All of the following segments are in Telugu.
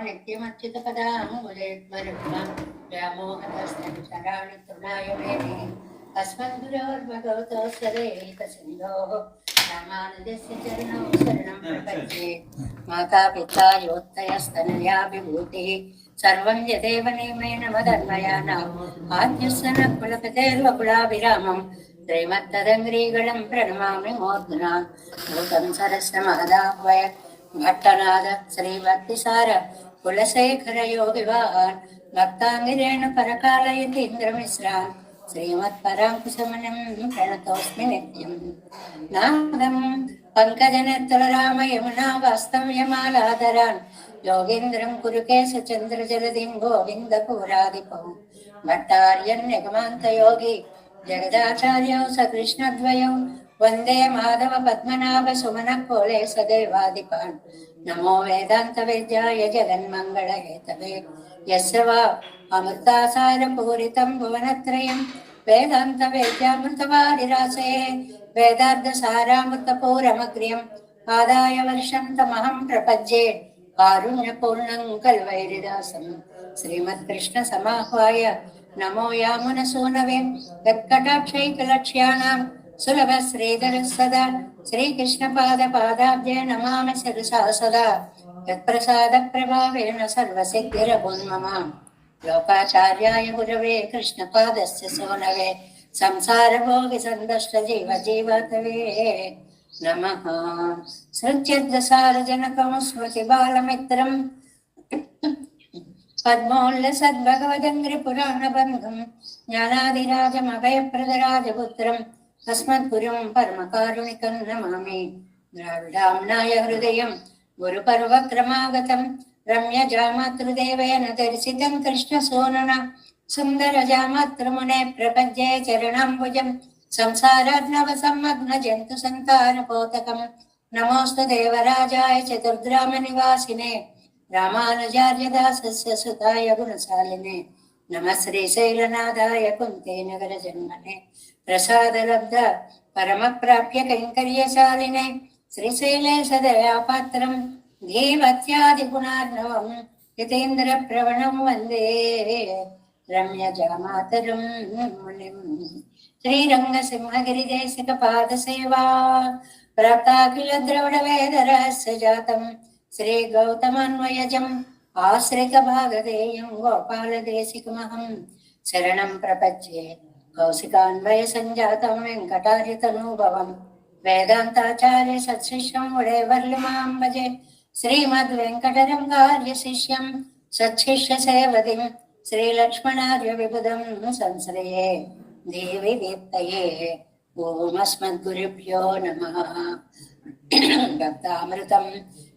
नित्यमच्युतपदाम्बुजयुग्मरुग्मव्यामोहतस्तराणि तृणाय मेने अस्मद्गुरोर्भगवतोऽस्सदेकसिन्धोः रामानुजस्य चरणौ शरणं प्रपद्ये। माता पिता योत्तयस्तनया विभूतिः सर्वं यदेव नियमेन मदन्मयानाम् आद्यस्सनः कुलपतेर्वकुलाभिरामम् श्रीमत्तदङ्ग्रीगणं प्रणमामि मूर्ध्ना भूतं सरस्य महदाह्वय भट्टनाद श्रीभक्तिसार कुलशेखर योगिवान् भक्ताङ्गिरेण परकालयतीन्द्रमिश्रान् श्रीमत्पराङ्कुशमनं प्रणतोऽस्मि नित्यम्। नादं पङ्कजनेत्रराम यमुना वास्तव्यमालाधरान् योगीन्द्रं कुरुकेशचन्द्रजलधिं गोविन्दपुराधिपौ भट्टार्यन्यगमान्तयोगी जगदाचार्यौ सकृष्णद्वयौ वंदे माधव पद्मनाभ सुमन कोले सदेवादिपान् नमो वेदांत वेद्याय जगन्मंगल हेतवे यस्य वा अमृतासार पूरितं भुवनत्रयं वेदांत वेद्यामृतवारिरासे वेदार्थ सारामृतपूरमग्र्यम् आदाय वर्षं तमहं प्रपद्ये कारुण्यपूर्णं कल्वैरिदासं श्रीमत्कृष्ण समाह्वाय नमो यामुनसूनवे यत्कटाक्षैकलक्ष्याणां सुलभ श्रीधर सदा श्रीकृष्ण पाद पादाब्जे नमामि शिरसा सदा यत्प्रसाद प्रभावेण सर्वसिद्धिरभून्मम लोकाचार्याय गुरवे कृष्णपादस्य सोनवे संसार भोगि संदष्ट जीव जीवतवे नमः। सृज्यद्दसारजनकं स्मृति बालमित्रं पद्मोल्ल सद्भगवदङ्घ्रि पुराणबन्धुं ज्ञानादिराजमभयप्रदराजपुत्रम् अस्मद्गुरुं परमकारुणिकं नमामि। द्राविडाम्नाय हृदयं गुरुपर्वक्रमागतं रम्यजामातृदेवेन दर्शितं कृष्णसूनुना सुन्दरजामातृमुने प्रपद्ये चरणाम्बुजं संसारार्णवसम्मग्नजन्तु सन्तानपोतकं नमोऽस्तु देवराजाय चतुर्ग्रामनिवासिने रामानुजार्यदासस्य सुताय गुणशालिने नमः श्रीशैलनाथाय कुन्तीनगरजन्मने प्रसादलब्ध परमप्राप्य कैङ्कर्यशालिने श्रीशैलेशदयापात्रं धीमत्यादिगुणार्णवं यतीन्द्रप्रवणं वन्दे रम्यजामातरं मुनिं। श्रीरङ्गसिंहगिरिदेशिकपादसेवा प्राप्ताखिल द्रविडवेदरहस्यजातं श्रीगौतमान्वयजम् आश्रितभागधेयं गोपालदेशिकमहं शरणं प्रपद्ये। कौशिकान्वय संजातं वेङ्कटार्यतनुभवं वेदान्ताचार्य सत्शिष्यं वडेवर्लिमां भजे श्रीमद्वेङ्कटरङ्गार्य शिष्यं सत्शिष्य सेवदिं श्रीलक्ष्मणार्य विबुधं संश्रये देवी दीप्तये। ओम अस्मद्गुरुभ्यो नमः। भक्तामृतं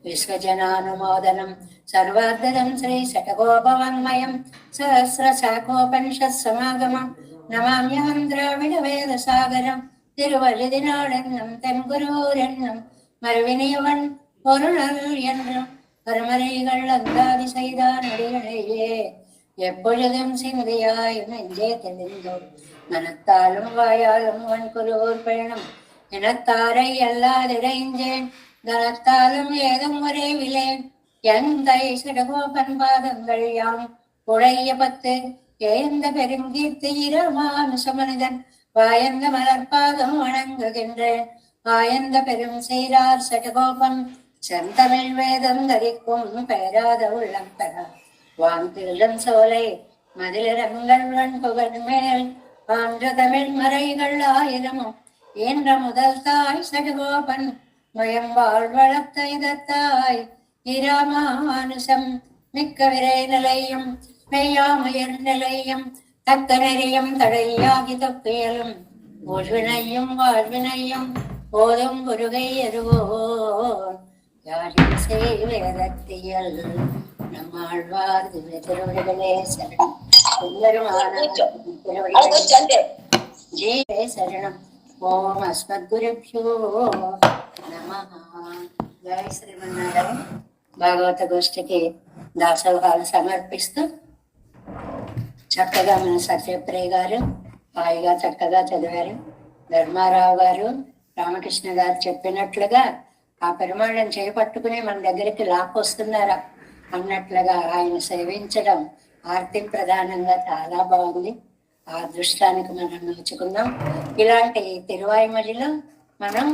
विश्वजनानुमोदनं सर्वार्धदं श्रीषट्कोपवाङ्मयं सहस्रशाखोपनिषत्समागमं नमाम्यहं द्राविडवेदसागरं तिरुवल्लिदिनाडेन्नं तेन्गुरूरेन्नं मरुविनियवन् பொருளல் என்றும் கருமறைகள் அந்தாதி செய்தான் அடிகளையே எப்பொழுதும் சிந்தையாய் நெஞ்சே தெளிந்தோம் மனத்தாலும் வாயாலும் வன்குருவோர் பயணம் எனத்தாரை அல்லாதிரைஞ்சேன் தனத்தாலும் ஏதும் உறைவிலேன் எந்தை சிடகோபன் பாதங்கள் யாம் உடைய பத்து ஏந்த பெருங்கீர்த்தி இரமானுசமனிதன் வாயந்த மலர்பாதம் வணங்குகின்றேன் ஆயந்த பெரும் சீரார் சடகோபன் செந்தமிழ் வேதம் தரிக்கும் பெயராத உள்ளம் பெற வாங்கில்லம் சோலை மதிலிரங்கள் வன்புகழ் மேல் ஆன்ற தமிழ் மறைகள் ஆயிரமும் என்ற முதல் தாய் சடகோபன் மயம் வாழ்வளத்தை தத்தாய் இராமானுசம் மிக்க விரை நிலையும் மெய்யாமயர் நிலையும் தக்க நெறியும் தடையாகி தொப்பியலும் ஊழ்வினையும் வாழ்வினையும் போதும் குருகை எருவோன் யாரும் செய் வேதத்தியல் நம்மாழ்வார் திவ்ய திருவடிகளே சரணம். ஜீவே சரணம். ஓம் அஸ்மத்குருभ्यो నమః. జై శ్రీమన్నారాయణ. భాగవత గోష్ఠికి దాసోహాలు సమర్పిస్తూ చక్కగా మన సత్యప్రియ గారు హాయిగా చక్కగా చదివారు. ధర్మారావు గారు రామకృష్ణ గారు చెప్పినట్లుగా ఆ పెరుమాళ్ళని చేపట్టుకుని మన దగ్గరికి లాక్కొస్తున్నారా అన్నట్లుగా ఆయన సేవించడం ఆర్తి ప్రధానంగా చాలా బాగుంది. ఆ అదృష్టానికి మనం నోచుకుందాం. ఇలాంటి తిరువాయిమలిలో మనం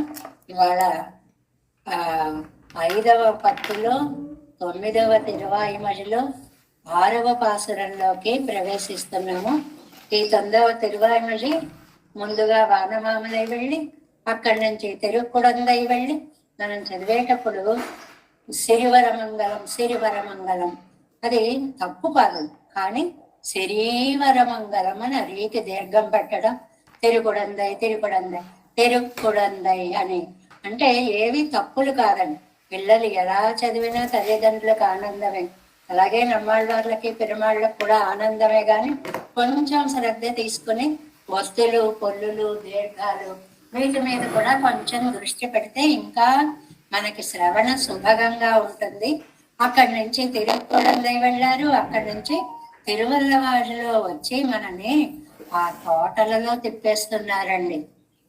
ఇవాళ 5వ పత్తులో 9వ తిరువాయిమలిలో 6వ పాసురంలోకి ప్రవేశిస్తున్నాము. ఈ 9వ తిరువాయిమలి ముందుగా వానమామలై వెళ్ళి అక్కడి నుంచి తిరుక్కుడందై వెళ్ళి మనం చదివేటప్పుడు సిరివరమంగళం అది తప్పు కాదు, కానీ శరీవరమంగళం అని అరీకి దీర్ఘం పెట్టడం, తిరుక్కుడందై అని అంటే ఏవి తప్పులు కాదండి. పిల్లలు ఎలా చదివినా తల్లిదండ్రులకు ఆనందమే. అలాగే నమ్మాళ్ళకి పెరుమాళ్ళకు కూడా ఆనందమే. కానీ కొంచెం శ్రద్ధ తీసుకుని ఒత్తులు, పొల్లులు, దీర్ఘాలు వీటి మీద కూడా కొంచెం దృష్టి పెడితే ఇంకా మనకి శ్రవణ సుభగంగా ఉంటుంది. అక్కడి నుంచి తిరుక్కుడందై వెళ్ళారు. అక్కడి నుంచి తిరువల్లవారిలో వచ్చి మనని ఆ తోటలలో తిప్పేస్తున్నారండి.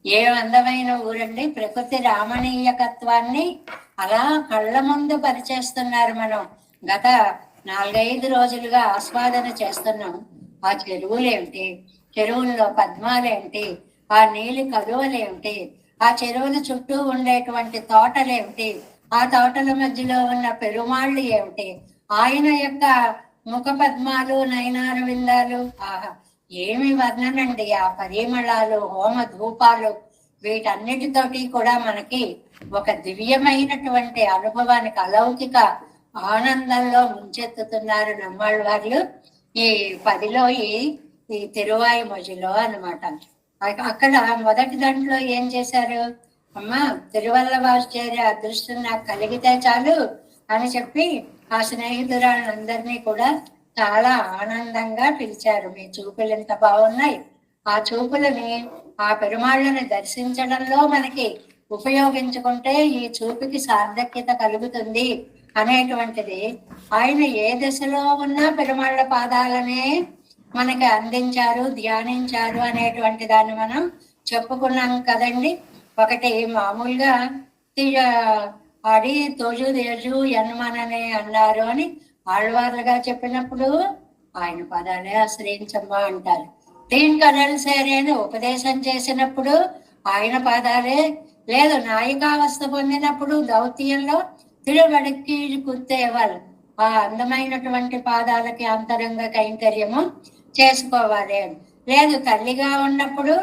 ఏ అందమైన ఊరండి. ప్రకృతి రామణీయకత్వాన్ని అలా కళ్ళ ముందు పరిచేస్తున్నారు. మనం గత 4-5 రోజులుగా ఆస్వాదన చేస్తున్నాం. ఆ చెరువులేమిటి, చెరువుల్లో పద్మాలేమిటి, ఆ నీలి కలువలేమిటి, ఆ చెరువుల చుట్టూ ఉండేటువంటి తోటలేమిటి, ఆ తోటల మధ్యలో ఉన్న పెరుమాళ్ళు ఏమిటి, ఆయన యొక్క ముఖ పద్మాలు, నయనార విందాలు, ఏమి వర్ణనండి. ఆ పరిమళాలు, హోమ ధూపాలు వీటన్నిటితోటి కూడా మనకి ఒక దివ్యమైనటువంటి అనుభవానికి, అలౌకిక ఆనందంలో ముంచెత్తుతున్నారు నమ్మాళ్ళ వాళ్ళు. ఈ 10లో ఈ తిరువాయిమొజిలో అనమాట. అక్కడ మొదటి దాంట్లో ఏం చేశారు, అమ్మ తిరువల్లవారి అదృష్టం నాకు కలిగితే చాలు అని చెప్పి ఆ స్నేహితురాళ్ళందరినీ కూడా చాలా ఆనందంగా పిలిచారు. మీ చూపులు ఎంత బాగున్నాయి, ఆ చూపులని ఆ పెరుమాళ్ళని దర్శించడంలో మనకి ఉపయోగించుకుంటే ఈ చూపుకి సార్థక్యత కలుగుతుంది అనేటువంటిది ఆయన ఏ దశలో ఉన్నా పెరుమాళ్ళ పాదాలనే మనకి అందించారు, ధ్యానించారు అనేటువంటి దాన్ని మనం చెప్పుకున్నాం కదండి. ఒకటి మామూలుగా ఆడి తోజు దేజు ఎన్మననే అన్నారు అని ఆళ్వార్లుగా చెప్పినప్పుడు ఆయన పదాలే ఆశ్రయించమ్మా అంటారు. తీన్ కడల్ సేరే అని ఉపదేశం చేసినప్పుడు ఆయన పాదాలే, లేదు నాయికావస్థ పొందినప్పుడు దౌత్యంలో తిరువడికి కుత్తేవాళ్ళు ఆ అందమైనటువంటి పాదాలకి అంతరంగ కైంకర్యము చేసుకోవాలి అని. లేదు తల్లిగా ఉన్నప్పుడు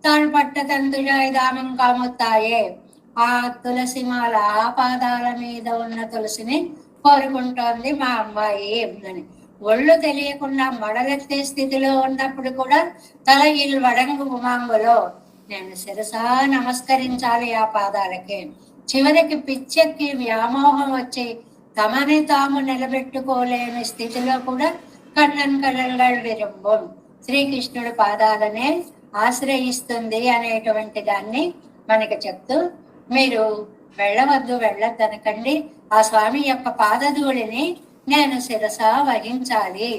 తాను పట్ట తంతుజాయిదామం కాముతాయే, ఆ తులసి మాల ఆ పాదాల మీద ఉన్న తులసిని కోరుకుంటోంది మా అమ్మాయి అని. ఒళ్ళు తెలియకుండా మడలెత్తే స్థితిలో ఉన్నప్పుడు కూడా తల వడంగు ఉమాంగులో నేను శిరసా నమస్కరించాలి ఆ పాదాలకి. చివరికి పిచ్చెక్కి వ్యామోహం వచ్చి తమని తాము నిలబెట్టుకోలేని స్థితిలో కూడా కన్నన్ కడల్గల్ విరుంబం శ్రీకృష్ణుడి పాదాలనే ఆశ్రయిస్తుంది అనేటువంటి దాన్ని మనకి చెప్తూ, మీరు వెళ్ళొద్దనకండి, ఆ స్వామి యొక్క పాదధూళిని నేను శిరస వహించాలి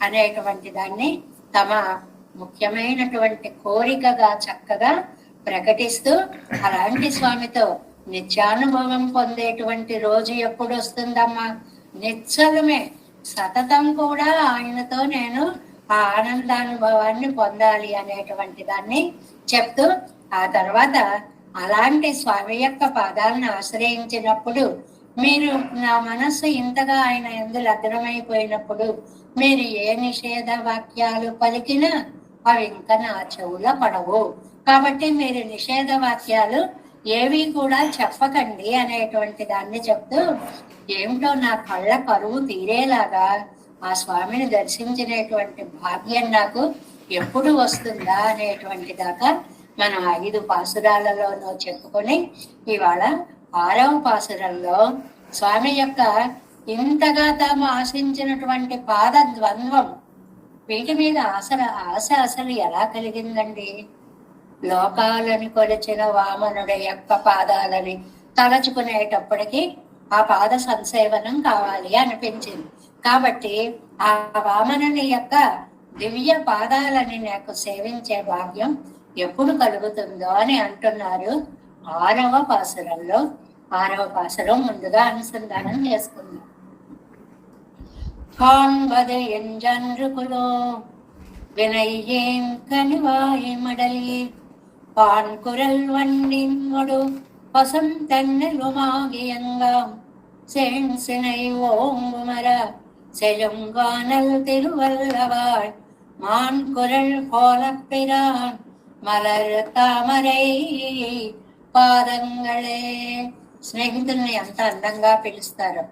అనేటువంటి దాన్ని తమ ముఖ్యమైనటువంటి కోరికగా చక్కగా ప్రకటిస్తూ, అలాంటి స్వామితో నిత్యానుభవం పొందేటువంటి రోజు ఎప్పుడు వస్తుందమ్మా, నిశ్చలమే సతతం కూడా ఆయనతో నేను ఆ ఆనందానుభవాన్ని పొందాలి అనేటువంటి దాన్ని చెప్తూ, ఆ తర్వాత అలాంటి స్వామి యొక్క పాదాలను ఆశ్రయించినప్పుడు మీరు నా మనస్సు ఇంతగా ఆయన యందు లగ్నమైపోయినప్పుడు మీరు ఏ నిషేధ వాక్యాలు పలికినా అవి ఇంకా నా చెవుల పడవు. కాబట్టి మీరు నిషేధ వాక్యాలు ఏవి కూడా చెప్పకండి అనేటువంటి దాన్ని చెప్తూ, ఏమిటో నా కళ్ళ కరువు తీరేలాగా ఆ స్వామిని దర్శించినటువంటి భాగ్యం నాకు ఎప్పుడు వస్తుందా అనేటువంటి దాకా మనం 5 పాసురాలలోనూ చెప్పుకొని ఇవాళ 6వ పాసురంలో స్వామి యొక్క ఇంతగా తాము ఆశించినటువంటి పాద ద్వంద్వం వీటి మీద ఆశ అసలు ఎలా కలిగిందండి. లోకాలని కొలిచిన వామనుడి యొక్క పాదాలని తలచుకునేటప్పటికి ఆ పాద సంసేవనం కావాలి అనిపించింది. కాబట్టి ఆ వామనుని యొక్క దివ్య పాదాలని నాకు సేవించే భాగ్యం ఎప్పుడు కలుగుతుందో అని అంటున్నారు 6వ పాసురంలో. 6వ పాసురం ముందుగా అనుసంధానం చేసుకుందాం. காண்பது என்றன்றுகுலோ வினையேன் கனிவாய் மடலீர் பான்குரல் வண்டினொடு பசந்தன்னலுமாகியங்காம் செஞ்சினை ஓங்குமர செழுங்கானல் திருவல்லவாள் மான்குரல் கோலப்பிரான் మలర్ తామరై పాదంగళే. స్నేహితుల్ని ఎంత అందంగా పిలుస్తారు.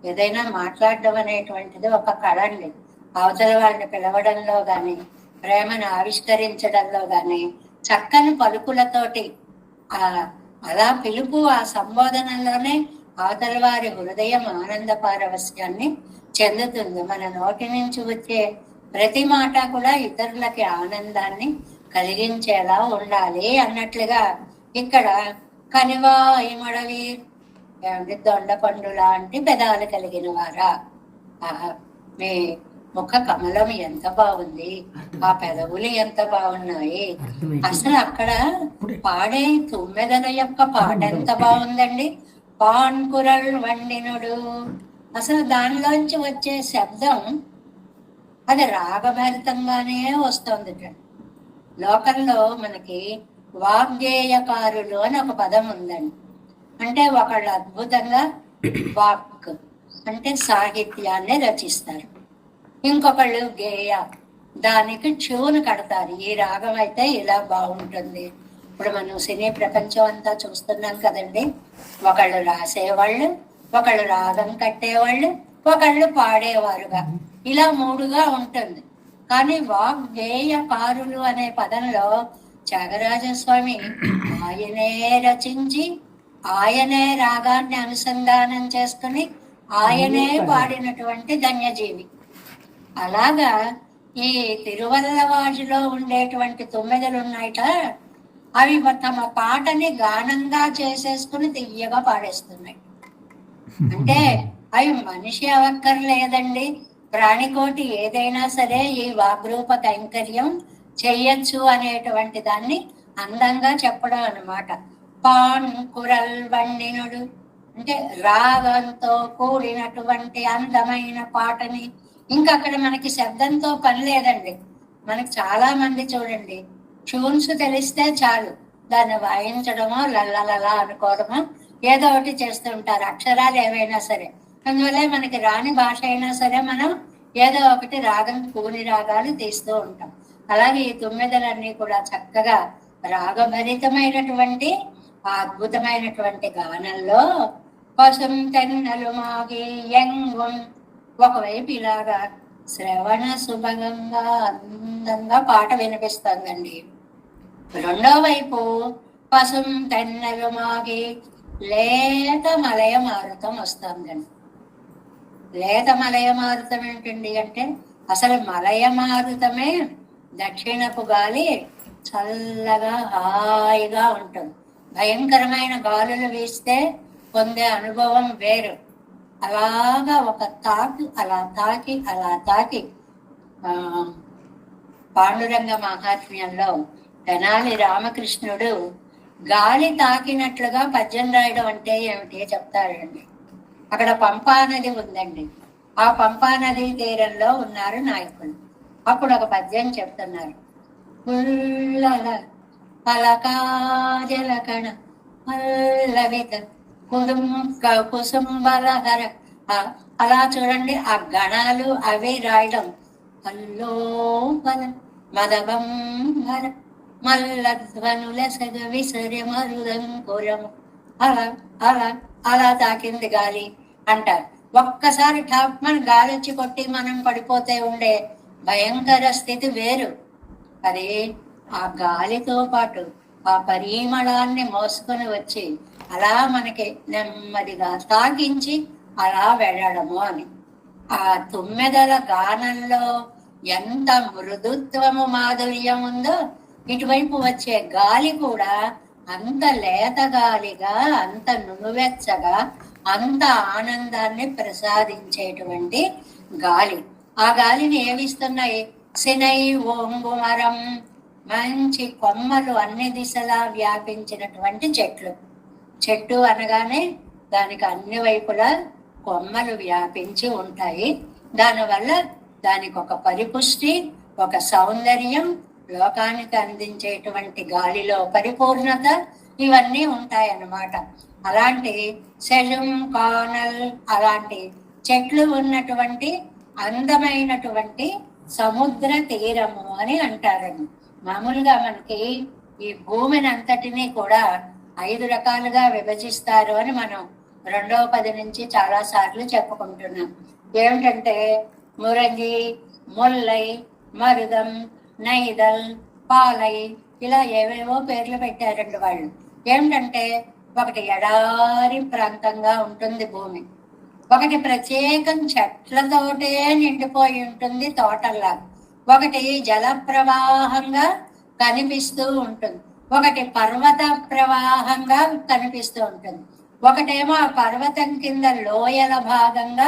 ఏదైనా మాట్లాడడం అనేటువంటిది ఒక కళ అండి. అవతల వాళ్ళని పిలవడంలో గాని, ప్రేమను ఆవిష్కరించడంలో గాని, చక్కని పలుకులతోటి అలా పిలుపు, ఆ సంబోధనలోనే అవతల వారి హృదయం ఆనంద పారవస్యాన్ని చెందుతుంది. మన నోటి నుంచి వచ్చే ప్రతి మాట కూడా ఇతరులకి ఆనందాన్ని కలిగించేలా ఉండాలి అన్నట్లుగా ఇక్కడ కనివాయి మడవీర్ ఏమంటే దొండపండు లాంటి పెదాలు కలిగిన వారా, మీ ముఖ కమలం ఎంత బాగుంది, ఆ పెదవులు ఎంత బాగున్నాయి. అసలు అక్కడ పాడే తుమ్మెదల యొక్క పాట ఎంత బాగుందండి. పాన్కురల్ వండినుడు, అసలు దానిలోంచి వచ్చే శబ్దం అది రాగభరితంగానే వస్తుంది. లోకంలో మనకి వాగ్గేయకారులు అని ఒక పదం ఉందండి. అంటే ఒకళ్ళు అద్భుతంగా వాక్ అంటే సాహిత్యాన్ని రచిస్తారు, ఇంకొకళ్ళు గేయ దానికి ట్యూన్ కడతారు. ఈ రాగం అయితే ఇలా బాగుంటుంది. ఇప్పుడు మనం సినీ ప్రపంచం అంతా చూస్తున్నాం కదండి. ఒకళ్ళు రాసేవాళ్ళు, ఒకళ్ళు రాగం కట్టేవాళ్ళు, ఒకళ్ళు పాడేవారుగా, ఇలా మూడుగా ఉంటుంది. కానీ వాగ్గేయకారులు అనే పదంలో త్యాగరాజస్వామి ఆయనే రచించి, ఆయనే రాగాన్ని అనుసంధానం చేసుకుని, ఆయనే పాడినటువంటి ధన్యజీవి. అలాగా ఈ తిరువల్లవాజులో ఉండేటువంటి తుమ్మెదలు ఉన్నాయట, అవి తమ పాటని గానంగా చేసేసుకుని తియ్యగా పాడేస్తున్నాయి. అంటే అవి మనిషి అవక్కర్లేదండి, ప్రాణికోటి ఏదైనా సరే ఈ వాగ్రూప కైంకర్యం చెయ్యొచ్చు అనేటువంటి దాన్ని అందంగా చెప్పడం అన్నమాట. పాన్ కురల్ వండినుడు అంటే రాగంతో కూడినటువంటి అందమైన పాటని. ఇంకా అక్కడ మనకి శబ్దంతో పని లేదండి. మనకి చాలా మంది చూడండి, ట్యూన్స్ తెలిస్తే చాలు, దాన్ని వాయించడమో లల్లలలా అనుకోవడమో ఏదో ఒకటి చేస్తుంటారు, అక్షరాలు ఏవైనా సరే. అందువల్ల మనకి రాని భాష అయినా సరే మనం ఏదో ఒకటి రాగం, కూని రాగాలు తీస్తూ ఉంటాం. అలాగే ఈ తుమ్మెదలన్నీ కూడా చక్కగా రాగభరితమైనటువంటి అద్భుతమైనటువంటి గానంలో కోసం తెన్నలు మాగి యంగుం ఒకవైపు ఇలాగా శ్రవణ సుభగంగా అందంగా పాట వినిపిస్తుందండి. రెండో వైపు పసుం తెన్నలు మాగి లేత మలయ మారుతం వస్తుందండి. లేత మలయ మారుతం ఏంటండి అంటే, అసలు మలయ మారుతమే దక్షిణపు గాలి చల్లగా హాయిగా ఉంటుంది. భయంకరమైన గాలులు వీస్తే పొందే అనుభవం వేరు. అలాగా ఒక తాకి అలా తాకి అలా తాకి పాండురంగ మహాత్మ్యంలో తెనాలి రామకృష్ణుడు గాలి తాకినట్లుగా పద్యం రాయడం అంటే ఏమిటి చెప్తారండి. అక్కడ పంపా నది ఉందండి. ఆ పంపా నది తీరంలో ఉన్నారు నాయకులు. అప్పుడు ఒక పద్యం చెప్తున్నారు. పుల్లల పలకాజలకణ పల్లవిత కుసుంబలహర, అలా చూడండి ఆ గణాలు అవి రాయడం. అల్లోపల మదబంహర మల్లధ్వనుల సగ విసరి మరుదంకురము, అలా అలా అలా తాకింది గాలి అంటారు. ఒక్కసారి ఠాప్మని గాలి వచ్చి కొట్టి మనం పడిపోతే ఉండే భయంకర స్థితి వేరు. అది ఆ గాలితో పాటు ఆ పరిమళాన్ని మోసుకొని వచ్చి అలా మనకి నెమ్మదిగా తాకించి అలా వెళ్ళడము అని. ఆ తుమ్మెదల గానంలో ఎంత మృదుత్వము మాధుర్యం ఉందో, ఇటువైపు వచ్చే గాలి కూడా అంత లేత గాలిగా, అంత నునువెచ్చగా, అంత ఆనందాన్ని ప్రసాదించేటువంటి గాలి. ఆ గాలిని ఏమిస్తున్నాయి? సినై ఓంగుమరం, మంచి కొమ్మలు అన్ని దిశలా వ్యాపించినటువంటి చెట్లు. చెట్టు అనగానే దానికి అన్ని వైపులా కొమ్మలు వ్యాపించి ఉంటాయి. దానివల్ల దానికి ఒక పరిపుష్టి, ఒక సౌందర్యం, లోకానికి అందించేటువంటి గాలిలో పరిపూర్ణత, ఇవన్నీ ఉంటాయన్నమాట. అలాంటి సెజుం కానల్ అలాంటి చెట్లు ఉన్నటువంటి అందమైనటువంటి సముద్ర తీరము అని అంటారండి. మామూలుగా మనకి ఈ భూమిని అంతటినీ కూడా 5 రకాలుగా విభజిస్తారు అని మనం 2వ పది నుంచి చాలా సార్లు చెప్పుకుంటున్నాం. ఏమిటంటే మురంగి, ముల్లై, మరుదం, నైదల్, పాలై, ఇలా ఏవేవో పేర్లు పెట్టారండి వాళ్ళు. ఏమిటంటే ఒకటి ఎడారి ప్రాంతంగా ఉంటుంది భూమి, ఒకటి ప్రత్యేకం చెట్లతోటే నిండిపోయి ఉంటుంది తోటల్లా, ఒకటి జల ప్రవాహంగా కనిపిస్తూ ఉంటుంది, ఒకటి పర్వత ప్రవాహంగా కనిపిస్తూ ఉంటుంది, ఒకటేమో ఆ పర్వతం కింద లోయల భాగంగా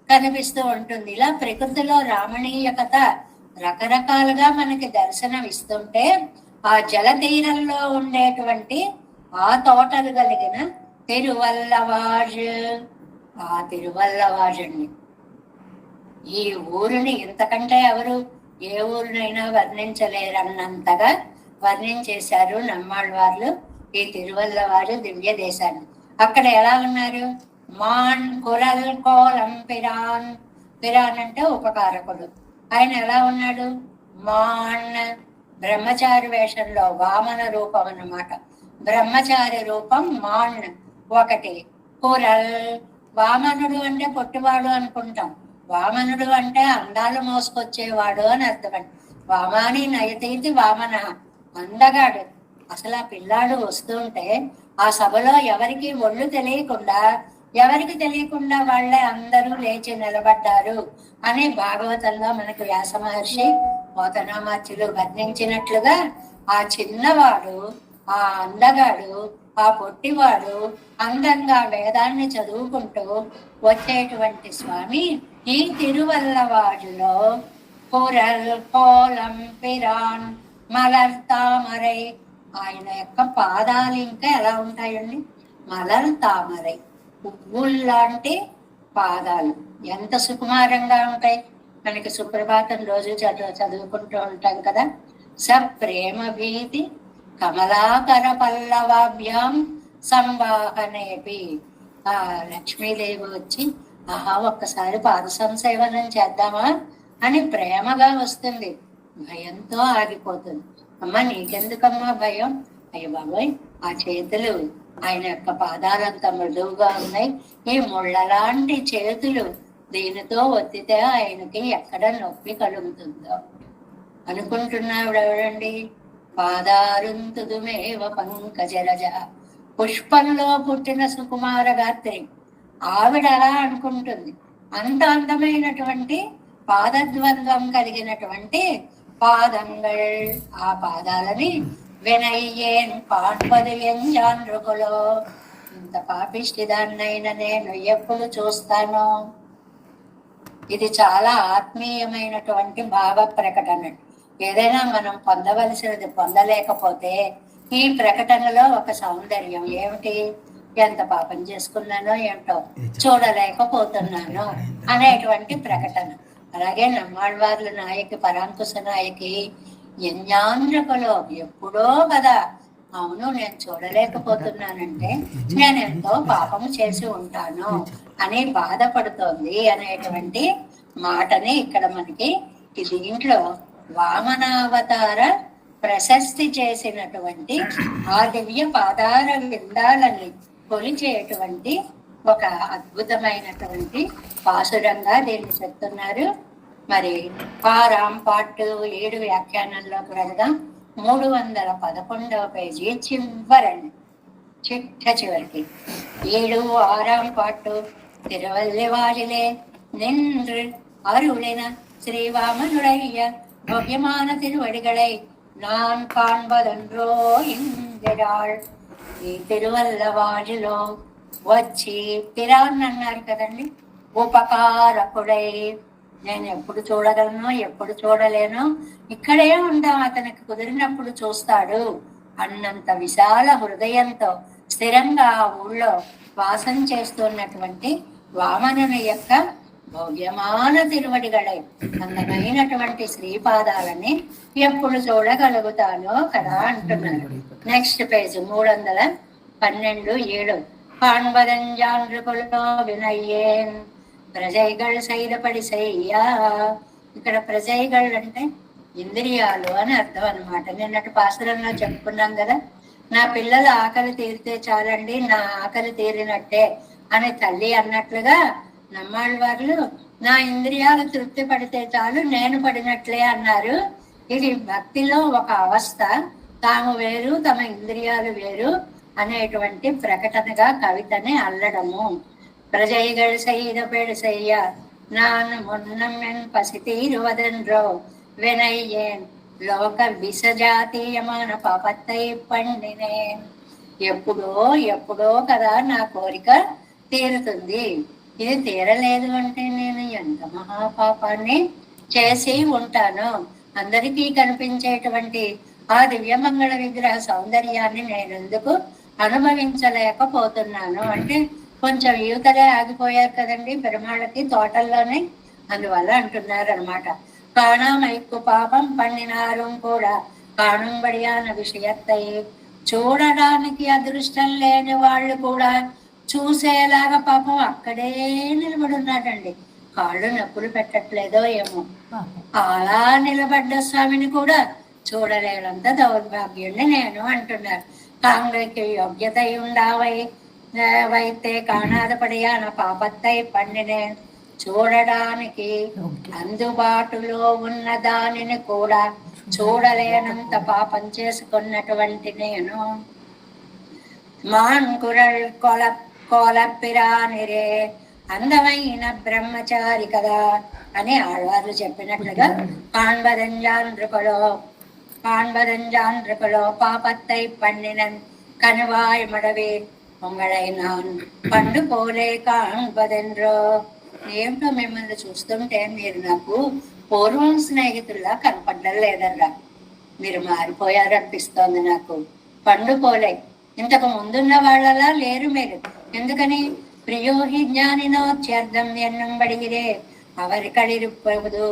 కనిపిస్తూ ఉంటుంది. ఇలా ప్రకృతిలో రామణీయకత రకరకాలుగా మనకి దర్శనం ఇస్తుంటే ఆ జల తీరంలో ఉండేటువంటి ఆ తోటలు కలిగిన తిరువల్లవాజ్, ఆ తిరువల్లవాజ్ అండి. ఈ ఊరిని ఇంతకంటే ఎవరు ఏ ఊరినైనా వర్ణించలేరన్నంతగా వర్ణించేశారు నమ్మాళ్ళవార్లు ఈ తిరువల్లవారు దివ్య దేశాన్ని. అక్కడ ఎలా ఉన్నారు? మాన్ కురల్ కోలం పిరాన్, పిరాన్ అంటే ఉపకారకుడు. ఆయన ఎలా ఉన్నాడు? మాన్ బ్రహ్మచారి వేషంలో, వామన రూపం అన్నమాట. బ్రహ్మచారి రూపం మాన్ ఒకటి. కురల్, వామనుడు అంటే పొట్టివాడు అనుకుంటాం, వామనుడు అంటే అందాలు మోసుకొచ్చేవాడు అని అర్థమండి. వామాని నయతీతి వామన, అందగాడు. అసలు ఆ పిల్లాడు వస్తుంటే ఆ సభలో ఎవరికి ఒళ్ళు తెలియకుండా, ఎవరికి తెలియకుండా వాళ్ళే అందరూ లేచి నిలబడ్డారు అని భాగవతంలో మనకు వ్యాస మహర్షి పోతనామాత్యులు వర్ణించినట్లుగా ఆ చిన్నవాడు, ఆ అందగాడు, ఆ పొట్టివాడు అందంగా వేదాన్ని చదువుకుంటూ వచ్చేటువంటి స్వామి ఈ తిరువల్లవాజులో కురల్ కోలం పిరాన్ మలర్ తామరై, ఆయన యొక్క పాదాలు ఇంకా ఎలా ఉంటాయండి? మలర్ తామరై, పువ్వుల్లాంటి పాదాలు ఎంత సుకుమారంగా ఉంటాయి. మనకి సుప్రభాతం రోజు చదువుకుంటూ ఉంటాం కదా. స ప్రేమ భీతి కమలాకర పల్లవాభ్యాం సంవాహనేపి. ఆ లక్ష్మీదేవి వచ్చి ఆహా ఒక్కసారి పాద సంసేవనం చేద్దామా అని ప్రేమగా వస్తుంది, భయంతో ఆగిపోతుంది. అమ్మ నీకెందుకమ్మా భయం? అయ్య బాబోయ్, ఆ చేతులు ఆయన యొక్క పాదాలంత మృదువుగా ఉన్నాయి, ఈ ముళ్ళలాంటి చేతులు దీనితో ఒత్తితే ఆయనకి ఎక్కడ నొప్పి కలుగుతుందో అనుకుంటున్నాడు. ఎవడండి? పాదారుంతుదుమేవ పంకజరజ, పుష్పంలో పుట్టిన సుకుమార గాత్రి ఆవిడ అలా అనుకుంటుంది. అంత అందమైనటువంటి పాదద్వంద్వం కలిగినటువంటి పాదంగల్, ఆ పాదాలని వినయ్యేన్ పాడ్పది వ్యంజాన్రుకులో, ఇంత పాపిష్టిదాన్నైనా నేను ఎప్పుడు చూస్తాను. ఇది చాలా ఆత్మీయమైనటువంటి భావ ప్రకటన. ఏదైనా మనం పొందవలసినది పొందలేకపోతే ఈ ప్రకటనలో ఒక సౌందర్యం ఏమిటి? ఎంత పాపం చేసుకున్నానో ఏంటో చూడలేకపోతున్నాను అనేటువంటి ప్రకటన. అలాగే నమ్మాళ్ళవార్ల నాయకి పరాంకుశ నాయకి యజ్ఞాంధ్రకులో ఎప్పుడో కదా, అవును నేను చూడలేకపోతున్నానంటే నేను ఎంతో పాపము చేసి ఉంటాను అని బాధపడుతోంది అనేటువంటి మాటని ఇక్కడ మనకి దీంట్లో వామనావతార ప్రశస్తి చేసినటువంటి ఆ దివ్య పాదార విందాలని కొలిచేటువంటి ఒక అద్భుతమైనటువంటి పాసురంగా దీన్ని చెప్తున్నారు. మరి పారాంపాటు 7 వ్యాఖ్యానంలోకి వెళదాం. 311వ పేజీ చివరండి, చిట్ట చివరికి 7 6ஆம் பாட்டு. திருவல்லிவாழிலே நின்று அருளின ஸ்ரீவாமனுடைய భవ్యమాన తిరువడిగళై నాన్ కాణ్బదన్రో ఇందిరాళ్. ఈ తిరువల్లవాజులో వచ్చి పిరాన్ అన్నారు కదండి, ఉపకారకుడై నేను ఎప్పుడు చూడగలను ఎప్పుడు చూడలేను, ఇక్కడే ఉంటాం, అతనికి కుదిరినప్పుడు చూస్తాడు అన్నంత విశాల హృదయంతో స్థిరంగా ఆ ఊళ్ళో వాసం చేస్తున్నటువంటి వామనుని యొక్క భవ్యమాన తిరువడిగళై అందమైనటువంటి శ్రీపాదాలని ఎప్పుడు చూడగలుగుతానో కదా అంటున్నారు. Next page 312:7. పాన్వదంజాండ్రుకులో వినయ్యేన్ ప్రజైగళ్ సైదపడి సయ్యా. ఇక్కడ ప్రజైగళ్ అంటే ఇంద్రియాలు అని అర్థం అనమాట. నిన్నటి పాసురంలో చెప్పుకున్నాం కదా, నా పిల్లల ఆకలి తీరితే చాలండి, నా ఆకలి తీరినట్టే అని తల్లి అన్నట్లుగా నమ్మాళ్ళవార్లు నా ఇంద్రియాలు తృప్తి పడితే చాలు నేను పడినట్లే అన్నారు. ఇది భక్తిలో ఒక అవస్థ. తాము వేరు తమ ఇంద్రియాలు వేరు అనేటువంటి ప్రకటనగా కవితని అల్లడము. ప్రజైగళ్ సైద పెడిసయ్య நான் முன்னம் என் பசி தீருவதென்றோ வினையேன் లోక విసజాతీయమైన పాపత్తై పండినేన్. ఎప్పుడో ఎప్పుడో కదా నా కోరిక తీరుతుంది. ఇది తీరలేదు అంటే నేను ఎంత మహాపాపాన్ని చేసి ఉంటాను. అందరికీ కనిపించేటువంటి ఆ దివ్యమంగళ విగ్రహ సౌందర్యాన్ని నేను ఎందుకు అనుభవించలేకపోతున్నాను అంటే కొంచెం యువతలే ఆగిపోయారు కదండి పెరుమాళ్ళకి తోటల్లోనే, అందువల్ల అంటున్నారు అనమాట. కాణామైక్కు పాపం పండినారు కూడా కాణంబడియాన విషయత్తై. చూడడానికి అదృష్టం లేని వాళ్ళు కూడా చూసేలాగా పాపం అక్కడే నిలబడి ఉన్నాడండి. కాళ్ళు నొప్పులు పెట్టట్లేదో ఏమో. అలా నిలబడ్డ స్వామిని కూడా చూడలేనంత దౌర్భాగ్యుణ్ణి నేను అంటున్నారు. కాంగ్రెస్కి యోగ్యత ఉండావై వైతే కాణాదపడియాన పాపత్తై పండినే. చూడడానికి అందుబాటులో ఉన్న దానిని కూడా చూడలేనంత పాపం చేసుకున్నటువంటి నేను మాన్కురల్ కోలప్పిరానిరే అందమైన బ్రహ్మచారి కదా అని ఆళ్వార్లు చెప్పినట్లుగా కాన్బదంజాండ్రుకలో పాపత్తై పండినన్ కనువాయ్ మడవే పొంగళై నాన్ పండు పోలే కాన్బదెన్రో. ఏమిటో మిమ్మల్ని చూస్తుంటే మీరు నాకు పూర్వం స్నేహితుల్లా కనపడ్డం లేదర్రా, మీరు మారిపోయారనిపిస్తోంది నాకు. పండుకోలే, ఇంతకు ముందున్న వాళ్ళలా లేరు మీరు. ఎందుకని? ప్రియోహి జ్ఞానినోత్యర్థం ఎన్నంబడిగిరే అవరికడిరుప్పదు.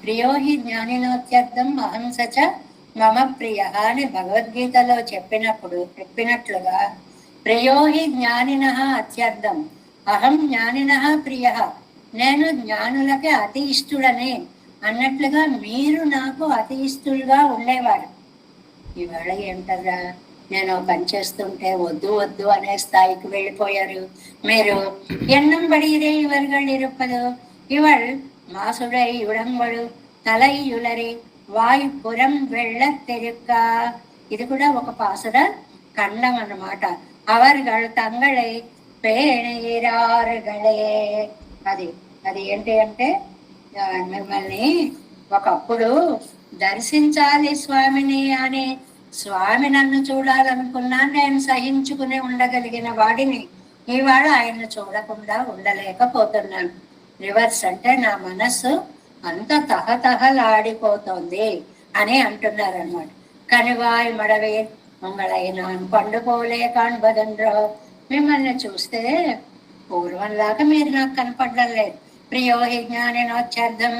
ప్రియోహి జ్ఞానినోత్యర్థం అహంసచ మమ ప్రియ అని భగవద్గీతలో చెప్పినట్లుగా ప్రియోహి జ్ఞానిన అత్యర్థం అహం జ్ఞానిన ప్రియ, నేను జ్ఞానులకి అతి ఇష్టుడని అన్నట్లుగా మీరు నాకు అతి ఇష్టులుగా ఉండేవాడు. ఇవాళ ఏమిటరా, నేను పని చేస్తుంటే వద్దు వద్దు అనే స్థాయికి వెళ్ళిపోయారు మీరు. ఎన్నం పడిగిరే ఇవర్గళ్ ఇరుప్పదు ఇవళ్ మాసుడై ఉడంబడు తలైయులరి వాయుపురం వెళ్ళ తెరుక్క. ఇది కూడా ఒక పాసుర ఖండం అన్నమాట. అవర్గళ్ తంగళై పేణీరారుగళే. అది ఏంటి అంటే మిమ్మల్ని ఒకప్పుడు దర్శించాలి స్వామిని అని స్వామి నన్ను చూడాలనుకున్నా నేను సహించుకుని ఉండగలిగిన వాడిని ఇవాళ ఆయన్ని చూడకుండా ఉండలేకపోతున్నాను. రివర్స్ అంటే నా మనస్సు అంత తహతహలాడిపోతోంది అని అంటున్నారు అనమాట. కనివాయ్ మడవే మంగళైన పండుకోలే కాన్బదన్రో. మిమ్మల్ని చూస్తే పూర్వంలాగా మీరు నాకు కనపడడం లేదు. ప్రియోహి జ్ఞానినోత్యర్థం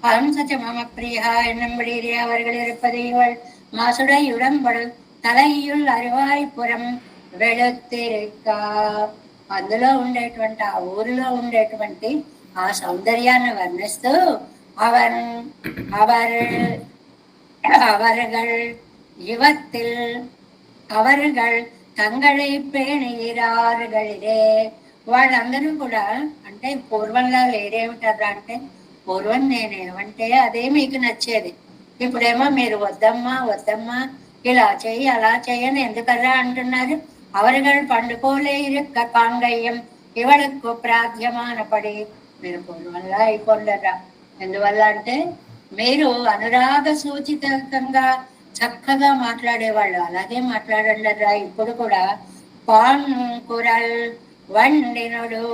అహం సచ మమ ప్రియ ఎన్నంబడి అవర్గళిరుపది మాసుడై ఉడంబడు తలయ్యుల్ అరివాయిపురం వెళుత్తిరిక్క. అందులో ఉండేటువంటి ఆ ఊరిలో ఉండేటువంటి ఆ సౌందర్యాన్ని వర్ణిస్తూ అవరుగళ్ తంగళై పేణీరారుగళిరే. వాళ్ళందరూ కూడా అంటే పూర్వంలా లేరేమిటారా అంటే, పూర్వం నేనేమంటే అదే మీకు నచ్చేది. ఇప్పుడేమో మీరు వద్దమ్మా వద్దమ్మా ఇలా చెయ్యి అలా చెయ్యని ఎందుకలా అంటున్నారు. అవరుగళ్ పండుకోలే ఇరుక్క కాంగయ్యం ఇవళకు ప్రాధ్యమాన పడి. మీరు పూర్వంలా అయిపోండరా. ఎందువల్ల అంటే మీరు అనురాగ సూచితంగా చక్కగా మాట్లాడేవాళ్ళు, అలాగే మాట్లాడండిరా. ఇప్పుడు కూడా పాన్కురల్ వన్నినుడు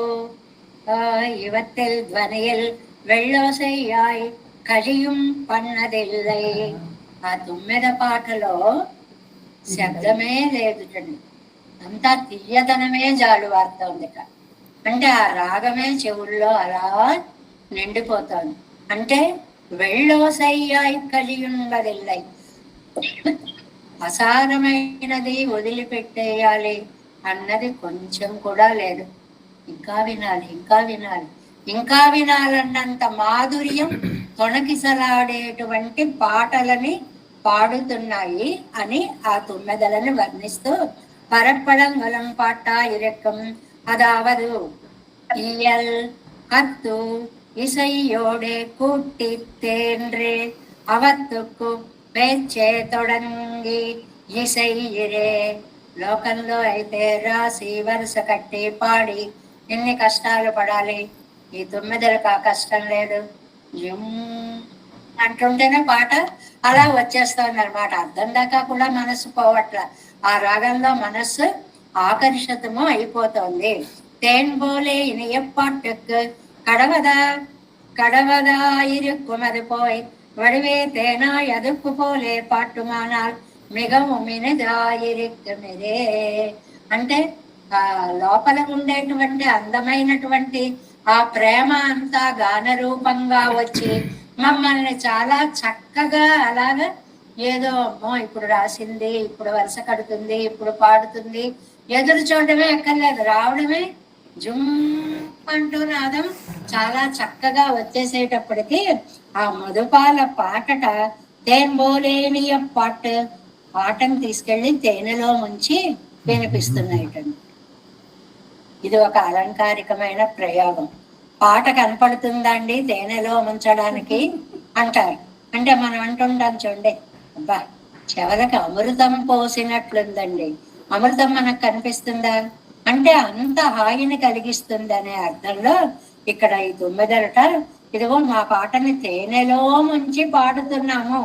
యువத்தில் ధ్వనిயில் వెళ్ళోసయ్యాయ్ కలియుం పన్నదిల్లై. ఆ 9వ పాటలో శబ్దమే లేదు, అంతా తీయదనమే జాలు వార్తోంది. అంటే ఆ రాగమే చెవుల్లో అలా నిండిపోతాను. అంటే వెళ్ళోసయ్యాయి కలియుండదిల్లై, అసారమైనది వదిలిపెట్టేయాలి అన్నది కొంచెం కూడా లేదు. ఇంకా వినాలి, ఇంకా వినాలి, ఇంకా వినాలన్నంత మాధుర్యం తొణకిసలాడేటువంటి పాటలని పాడుతున్నాయి అని ఆ తుమ్మెదలను వర్ణిస్తూ పరప్పడంగలం பாட்டாயிரக்கம் அதாவது இயல் அத்து இசையோடு கூட்டி தேன்றே అవత్తుకు పేర్చే తొడంగి ఇసైయిరే. లోకంలో అయితే రాసి వరుస కట్టి పాడి ఎన్ని కష్టాలు పడాలి, ఈ తొమ్మిదలకు ఆ కష్టం లేదు. అంటుంటేనే పాట అలా వచ్చేస్తుంది అనమాట. అర్థం దాకా కూడా మనస్సు పోవట్ల, ఆ రాగంలో మనస్సు ఆకర్షితము అయిపోతుంది. తేన్ పోలే ఇనియ పాட்டுக்கு கடவதா கடவதா இருக்குமது போய் வடிவே தேனாய் அதுக்கு போలే పాటుమానాల్ మిగவும் ఇనిదాయిరిక్కుమిదే. అంటే ఆ లోపల ఉండేటువంటి అందమైనటువంటి ఆ ప్రేమ అంతా గాన రూపంగా వచ్చి మమ్మల్ని చాలా చక్కగా అలాగా ఏదో అమ్మో ఇప్పుడు రాసింది, ఇప్పుడు వరుస కడుతుంది, ఇప్పుడు పాడుతుంది, ఎదురు చూడటమే ఎక్కర్లేదు, రావడమే జుమ్ అంటూ నాదం చాలా చక్కగా వచ్చేసేటప్పటికి ఆ మధుపాల పాటట తేన్బోలేనియ పాటను తీసుకెళ్లి తేనెలో ముంచి వినిపిస్తున్నాయిటండి. ఇది ఒక అలంకారికమైన ప్రయోగం. పాట కనపడుతుందండి తేనెలో ముంచడానికి అంటారు. అంటే మనం అంటుంటాం చూడండి, అబ్బా చెవలకు అమృతం పోసినట్లుందండి, అమృతం మనకు కనిపిస్తుందా అంటే అంత హాయిని కలిగిస్తుంది అనే అర్థంలో ఇక్కడ ఈ తొమ్మిదరట ఇదిగో మా పాటని తేనెలో ముంచి పాడుతున్నాము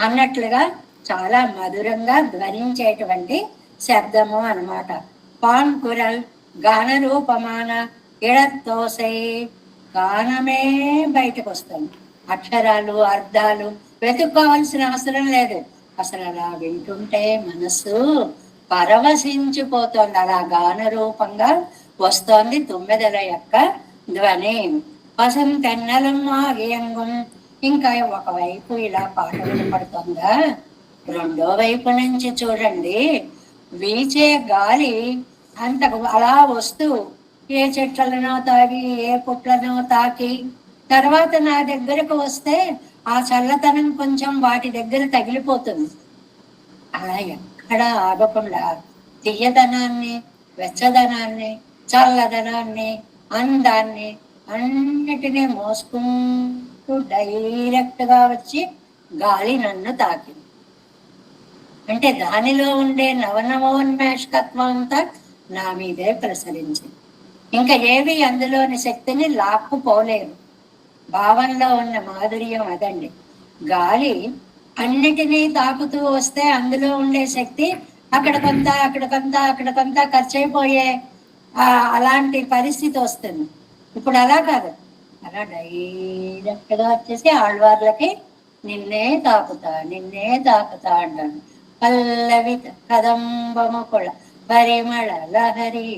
అన్నట్లుగా చాలా మధురంగా ధ్వనించేటువంటి శబ్దము అన్నమాట. పాన్ కురల్ గాన రూపమాన ఇడతోసై, గానమే బయటకు వస్తుంది. అక్షరాలు అర్థాలు వెతుక్కోవాల్సిన అవసరం లేదు. అసలు అలా వింటుంటే మనసు పరవశించిపోతోంది, అలా గాన రూపంగా వస్తోంది తుమ్మెదల యొక్క ధ్వని. వసంతెన్నలం ఆగియంగం. ఇంకా ఒకవైపు ఇలా పాట వినపడుతుందా, రెండో వైపు నుంచి చూడండి వీచే గాలి అంతకు అలా వస్తూ ఏ చెట్లనో తాగి ఏ పుట్లనో తాకి తర్వాత నా దగ్గరకు వస్తే ఆ చల్లతనం కొంచెం వాటి దగ్గర తగిలిపోతుంది. అలా ఎక్కడ ఆగకుండా తీయదనాన్ని, వెచ్చదనాన్ని, చల్లదనాన్ని, అందాన్ని అన్నిటినీ మోసుకుంటూ డైరెక్ట్ గా వచ్చి గాలి నన్ను తాకింది. అంటే దానిలో ఉండే నవనవోన్మేషకత్వం అంతా నా మీదే ప్రసరించింది. ఇంకా ఏవి అందులోని శక్తిని లాక్కుపోలేరు. భావంలో ఉన్న మాధుర్యం అదండి. గాలి అన్నిటినీ తాకుతూ వస్తే అందులో ఉండే శక్తి అక్కడ కొంత అక్కడ కొంత అక్కడ కొంత ఖర్చు అయిపోయే అలాంటి పరిస్థితి వస్తుంది. ఇప్పుడు అలా కాదు, అలా డైరెక్ట్ గా వచ్చేసి ఆళ్వార్లకి నిన్నే తాకుతా నిన్నే తాకుతా అంటాను. పల్లవి కదంబము కొళ పరిమళ లహరి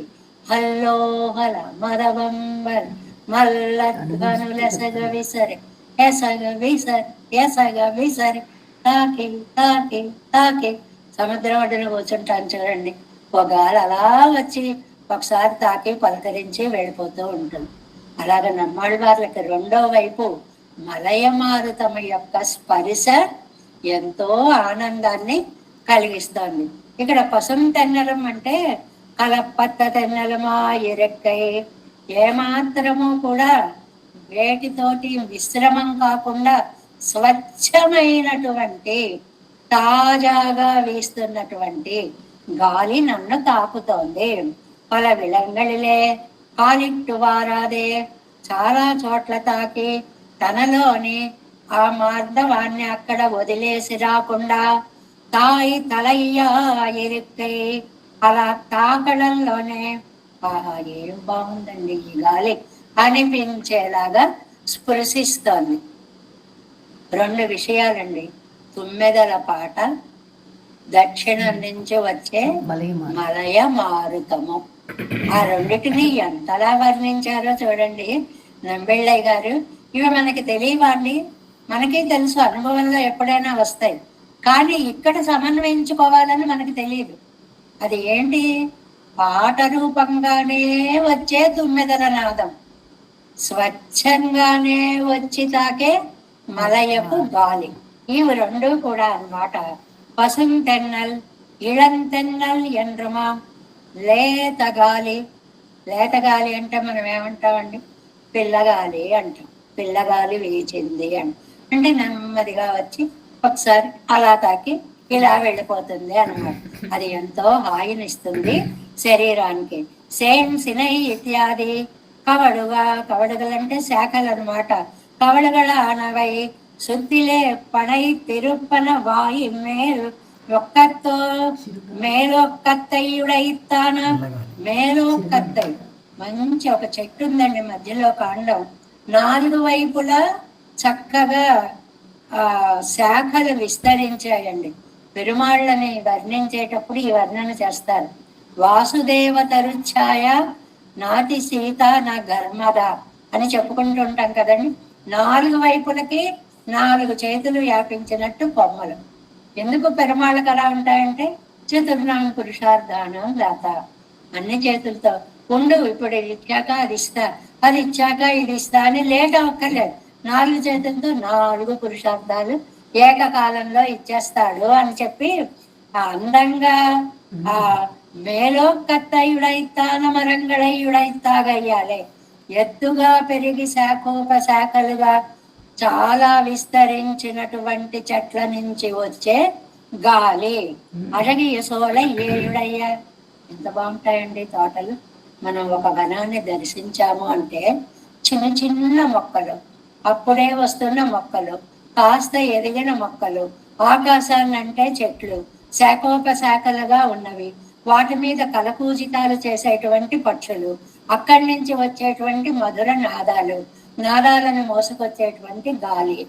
హల్లోహల మదబంబర మల్లధ్వనులెసగ విసరి ఎసగ విసరి ఎసగ విసరి తాకి తాకి తాకి. సముద్రం ఒడ్డున కూర్చుంటాను చూడండి, ఒక గాలి అలా వచ్చి ఒకసారి తాకి పలకరించి వెళ్ళిపోతూ ఉంటుంది. అలాగే నమ్మాళ్ళవార్లకి రెండో వైపు మలయమారుతమ యొక్క స్పర్శ ఎంతో ఆనందాన్ని కలిగిస్తోంది. ఇక్కడ పసుం తెన్నలం అంటే కలపత్త తెన్నలమా ఎరెక్కై, ఏమాత్రము కూడా వేటితోటి మిశ్రమం కాకుండా స్వచ్ఛమైనటువంటి తాజాగా వీస్తున్నటువంటి గాలి నన్ను తాకుతోంది. పల విలంగళిలే కాలిట్టు వారాదే, చాలా చోట్ల తాకి తనలోని ఆ మార్దవాన్ని అక్కడ వదిలేసి రాకుండా తాయి తలయ్యా ఎరుక్కై, అలా తాకడంలోనే ఆహా ఏం బాగుందండి ఈ గాలి అనిపించేలాగా స్పృశిస్తోంది. రెండు విషయాలండి, తుమ్మెదల పాట, దక్షిణం నుంచి వచ్చే మలయ మారుతము. ఆ రెండింటిని ఎంతలా వర్ణించారో చూడండి నంబిళ్ళయ్య గారు. ఇవి మనకి తెలియవండి, మనకి తెలుసు, అనుభవంలో ఎప్పుడైనా వస్తాయి, కానీ ఇక్కడ సమన్వయించుకోవాలని మనకి తెలియదు. అది ఏంటి? పాట రూపంగానే వచ్చే తుమ్మెదల నాదం, స్వచ్ఛంగానే వచ్చి తాకే మలయపు గాలి, ఇవి రెండు కూడా అన్నమాట. పసుంతెన్నల్ ఇళంతెన్నల్ ఎండ్రమా లేతగాలి. లేతగాలి అంటే మనం ఏమంటామండి? పిల్లగాలి అంటాం. పిల్లగాలి వీచింది అంటే నెమ్మదిగా వచ్చి ఒకసారి అలా తాకి ఇలా వెళ్ళిపోతుంది అన్నమాట. అది ఎంతో హాయినిస్తుంది శరీరానికి. సేమ్ సినై ఇత్యాది కవడుగా, కవడుగలంటే శాఖలు అనమాట. కవడుగల అనవై சுத்திலே பனை திருப்பன வாய் மேல் ఒక్కతో మేలొక్కత్తై ఉడైతాన. మేలొక్కత్తై మంచి ఒక చెట్టు ఉందండి, మధ్యలో కాండం, నాలుగు వైపులా చక్కగా శాఖలు విస్తరించాయండి. పెరుమాళ్ళని వర్ణించేటప్పుడు ఈ వర్ణన చేస్తారు. వాసుదేవ తరుఛాయ నాటి సీత నా గర్మద అని చెప్పుకుంటుంటాం కదండి. నాలుగు వైపులకి నాలుగు చేతులు వ్యాపించినట్టు కొమ్మలు. ఎందుకు పెరుమాళ్ళకి అలా ఉంటాయంటే చతుర్నామ పురుషార్థానం దాత, అన్ని చేతులతో ఉండు, ఇప్పుడు ఇది ఇచ్చాక అది ఇస్తా, అది ఇచ్చాక ఇది ఇస్తా అని లేట్ అవ్వక్కర్లేదు. నాలుగు చేతులతో నాలుగు పురుషార్థాలు ఏకకాలంలో ఇచ్చేస్తాడు అని చెప్పి అందంగా ఆ మేలోకత్తయుడైతాన మరంగళయుడైతాగయ్యాలే. ఎత్తుగా పెరిగి శాఖోపశాఖలుగా చాలా విస్తరించినటువంటి చెట్ల నుంచి వచ్చే గాలి. అழగి యశోల ఏయుడయ్యా. ఎంత బాగుంటాయండి తోటలు. మనం ఒక వనాన్ని దర్శించాము అంటే చిన్న చిన్న మొక్కలు, అప్పుడే వస్తున్న మొక్కలు, కాస్త ఎదిగిన మొక్కలు, ఆకాశాన్నంటే చెట్లు, శాఖోపశాఖలుగా ఉన్నవి, వాటి మీద కలపూజితాలు చేసేటువంటి పక్షులు, అక్కడి నుంచి వచ్చేటువంటి మధుర నాదాలు, నాదాలను మోసుకొచ్చేటువంటి గాలి.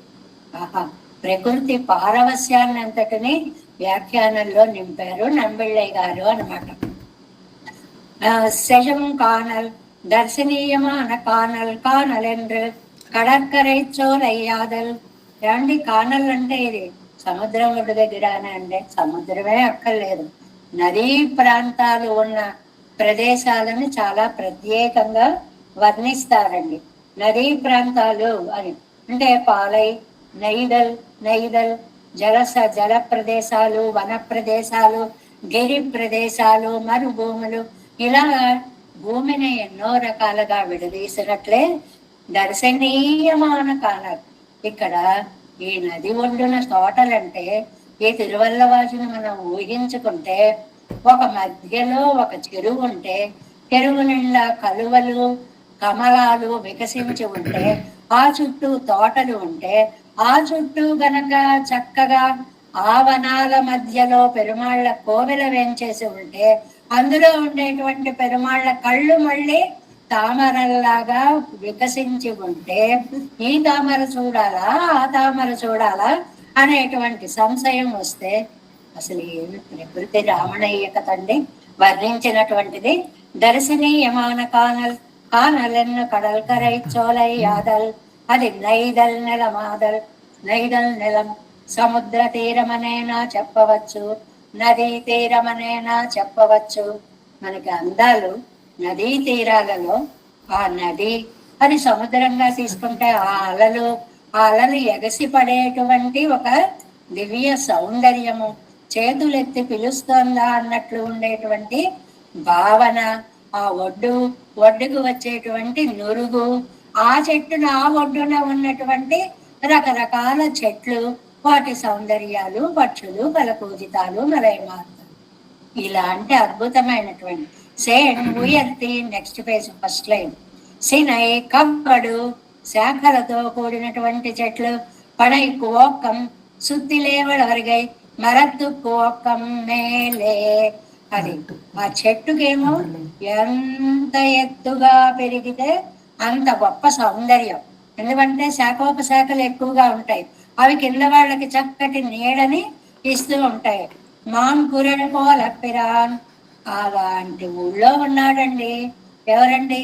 ఆహా, ప్రకృతి పారవస్యాన్ని అంతటిని వ్యాఖ్యానంలో నింపారు నంబిళ్ళయ్య గారు అనమాట. సెజం కానల్ దర్శనీయమాన కానల్ కానల్ என்று கடற்கரை చోలయ్యాదల్. ఏమండి కానల్ అంటే ఇది సముద్రం ఒడ్డు దగ్గర అంటే సముద్రమే అక్కర్లేదు, నదీ ప్రాంతాలు ఉన్న ప్రదేశాలను చాలా ప్రత్యేకంగా వర్ణిస్తారండి. నదీ ప్రాంతాలు అని అంటే పాలై, నైదల్, నైదల్ జల ప్రదేశాలు, వన ప్రదేశాలు, గిరి ప్రదేశాలు, మరుభూములు, ఇలా భూమిని ఎన్నో రకాలుగా విడదీసినట్లే దర్శనీయమాన కాలం. ఇక్కడ ఈ నది ఒడ్డున తోటలంటే ఈ తిరువల్లవాసిని మనం ఊహించుకుంటే ఒక మధ్యలో ఒక చెరువు ఉంటే, చెరువు నిండా కలువలు కమలాలు వికసించి ఉంటే, ఆ చుట్టూ తోటలు ఉంటే, ఆ చుట్టూ గనక చక్కగా ఆ వనాల మధ్యలో పెరుమాళ్ళ కోవెల వేంచేసి ఉంటే, అందులో ఉండేటువంటి పెరుమాళ్ళ కళ్ళు మళ్ళీ తామరల్లాగా వికసించి ఉంటే, ఈ తామర చూడాలా ఆ తామర చూడాలా అనేటువంటి సంశయం వస్తే అసలు ఏమి ప్రకృతి రామణయ్య కదండి వర్ణించినటువంటిది. దర్శనీయమాన కానల్ కానలెన్ను కడల్కరై చోలై యాదల్. అది నైదల్ నెలమాదల్. నైదల్ నెలం సముద్ర తీరమనేనా చెప్పవచ్చు, నదీ తీరమనేనా చెప్పవచ్చు. మనకి అందాలు నదీ తీరాలలో ఆ నది అది సముద్రంగా తీసుకుంటే ఆ అలలు ఎగసి పడేటువంటి ఒక దివ్య సౌందర్యము, చేతులెత్తి పిలుస్తోందా అన్నట్లు ఉండేటువంటి భావన, ఆ ఒడ్డుకు వచ్చేటువంటి నురుగు, ఆ చెట్టున ఆ ఒడ్డున ఉన్నటువంటి రకరకాల చెట్లు, వాటి సౌందర్యాలు, పక్షులు, కలపూజితాలు, మలయమార్తలు, ఇలాంటి అద్భుతమైనటువంటి సేన్ ఉయర్తి. Next page first line. సినై కవ్వడు శాఖలతో కూడినటువంటి చెట్లు, పడై కువోక్కం సుత్తిలేవడ వరిగై మరత్తు కువోక్కం మేలే. అది ఆ చెట్టుకేమో ఎంత ఎత్తుగా పెరిగితే అంత గొప్ప సౌందర్యం. ఎందుకంటే శాఖోపశాఖలు ఎక్కువగా ఉంటాయి, అవి కింద వాళ్ళకి చక్కటి నీడని ఇస్తూ ఉంటాయి. మాంకురపోల పిరాన్ అలాంటి ఊళ్ళో ఉన్నాడండి. ఎవరండి?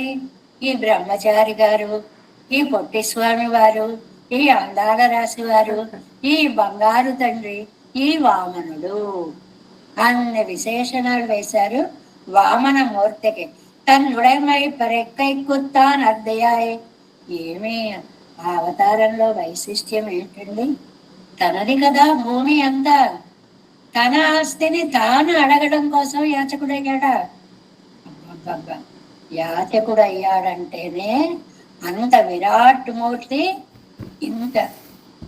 ఈ బ్రహ్మచారి గారు, ఈ పొట్టిస్వామి వారు, ఈ అందాల రాశి వారు, ఈ బంగారు తండ్రి, ఈ వామనుడు అన్ని విశేషణాలు వేశారు వామనమూర్తికి. తన్నుడమై పరెక్కైక్కుత్తాన్ అద్దయాయ్. ఏమి ఆ అవతారంలో వైశిష్ట్యం ఏంటండి? తనది కదా భూమి అంతా, తన ఆస్తిని తాను అడగడం కోసం యాచకుడయ్యాడా? అబ్బబ్బబ్బా, యాచకుడు అయ్యాడంటేనే అంత విరాట్ మూర్తి ఇంత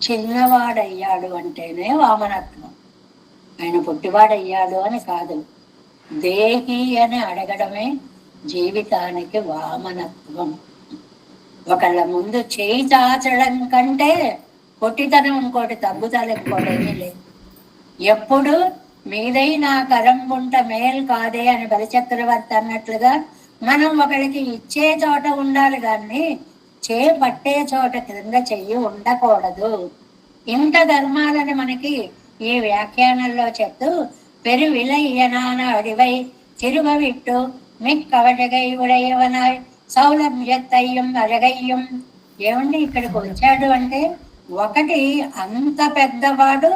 చిన్నవాడయ్యాడు అంటేనే వామనత్వం. ఆయన పుట్టివాడయ్యాడు అని కాదు, దేహి అని అడగడమే జీవితానికి వామనత్వం. ఒకళ్ళ ముందు చేయి చాచడం కంటే పొట్టితనం ఇంకోటి తగ్గుదల ఇంకోటేమీ లేదు. ఎప్పుడు మీదై నా కరంబుంట మేలు కాదే అని బలిచక్రవర్తి అన్నట్లుగా మనం ఒకరికి ఇచ్చే చోట ఉండాలి కానీ పట్టే చోట క్రింద చెయ్యి ఉండకూడదు. ఇంత ధర్మాలని మనకి ఈ వ్యాఖ్యానంలో చెప్తూ పెరువిలయ్యనాన అడివై తిరుగవిట్టు మిక్కవటగై ఉడయవనాయ్ సౌలభ్యత్తయ్యం అరగయ్యం. ఏమండి ఇక్కడికి వచ్చాడు అంటే, ఒకటి అంత పెద్దవాడు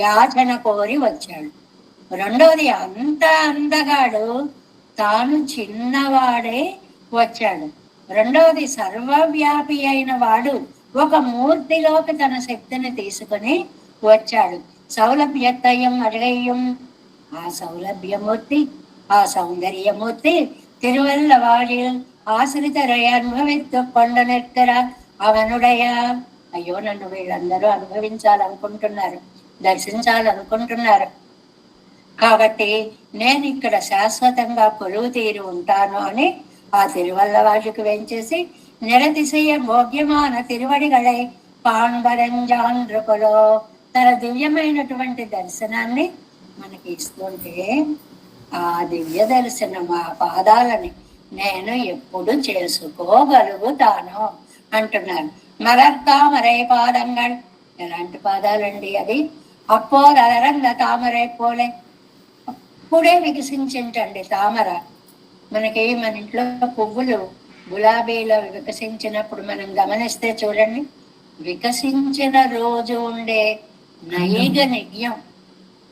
యాచన కోరి వచ్చాడు, రెండవది అంత అందగాడు తాను చిన్నవాడే వచ్చాడు, రెండవది సర్వవ్యాపి అయిన వాడు ఒక మూర్తిలోకి తన శక్తిని తీసుకుని వచ్చాడు. సౌలభ్యత్తయం అరగయ్యం, ఆ సౌలభ్యమూర్తి, ఆ సౌందర్యమూర్తి తిరువల్లవాడిల్ ఆశ్రితరై అనుభవిత్తు కొండ నెక్కర అవనుడయా. అయ్యో, నన్ను వీళ్ళందరూ అనుభవించాలనుకుంటున్నారు, దర్శించాలనుకుంటున్నారు, కాబట్టి నేను ఇక్కడ శాశ్వతంగా కొలువు తీరి ఉంటాను అని ఆ తిరువల్లవాడికి వెంచేసి నిరతిశయ భోగ్యమాన తిరువడిగళై పాంబరంజాంధ్రుకులో తన దివ్యమైనటువంటి దర్శనాన్ని మనకి ఇస్తుంటే, ఆ దివ్య దర్శనం ఆ పాదాలని నేను ఎప్పుడు చేసుకోగలుగుతాను అంటున్నాను. మలర్తామరై పాదంగల్, ఎలాంటి పాదాలండి అది? అప్పోర్ అలరంగ తామరై పోలే, అప్పుడే వికసించండి తామర. మనకి మన ఇంట్లో పువ్వులు గులాబీలో వికసించినప్పుడు మనం గమనిస్తే చూడండి, వికసించిన రోజు ఉండే నైగ నిగ్యం,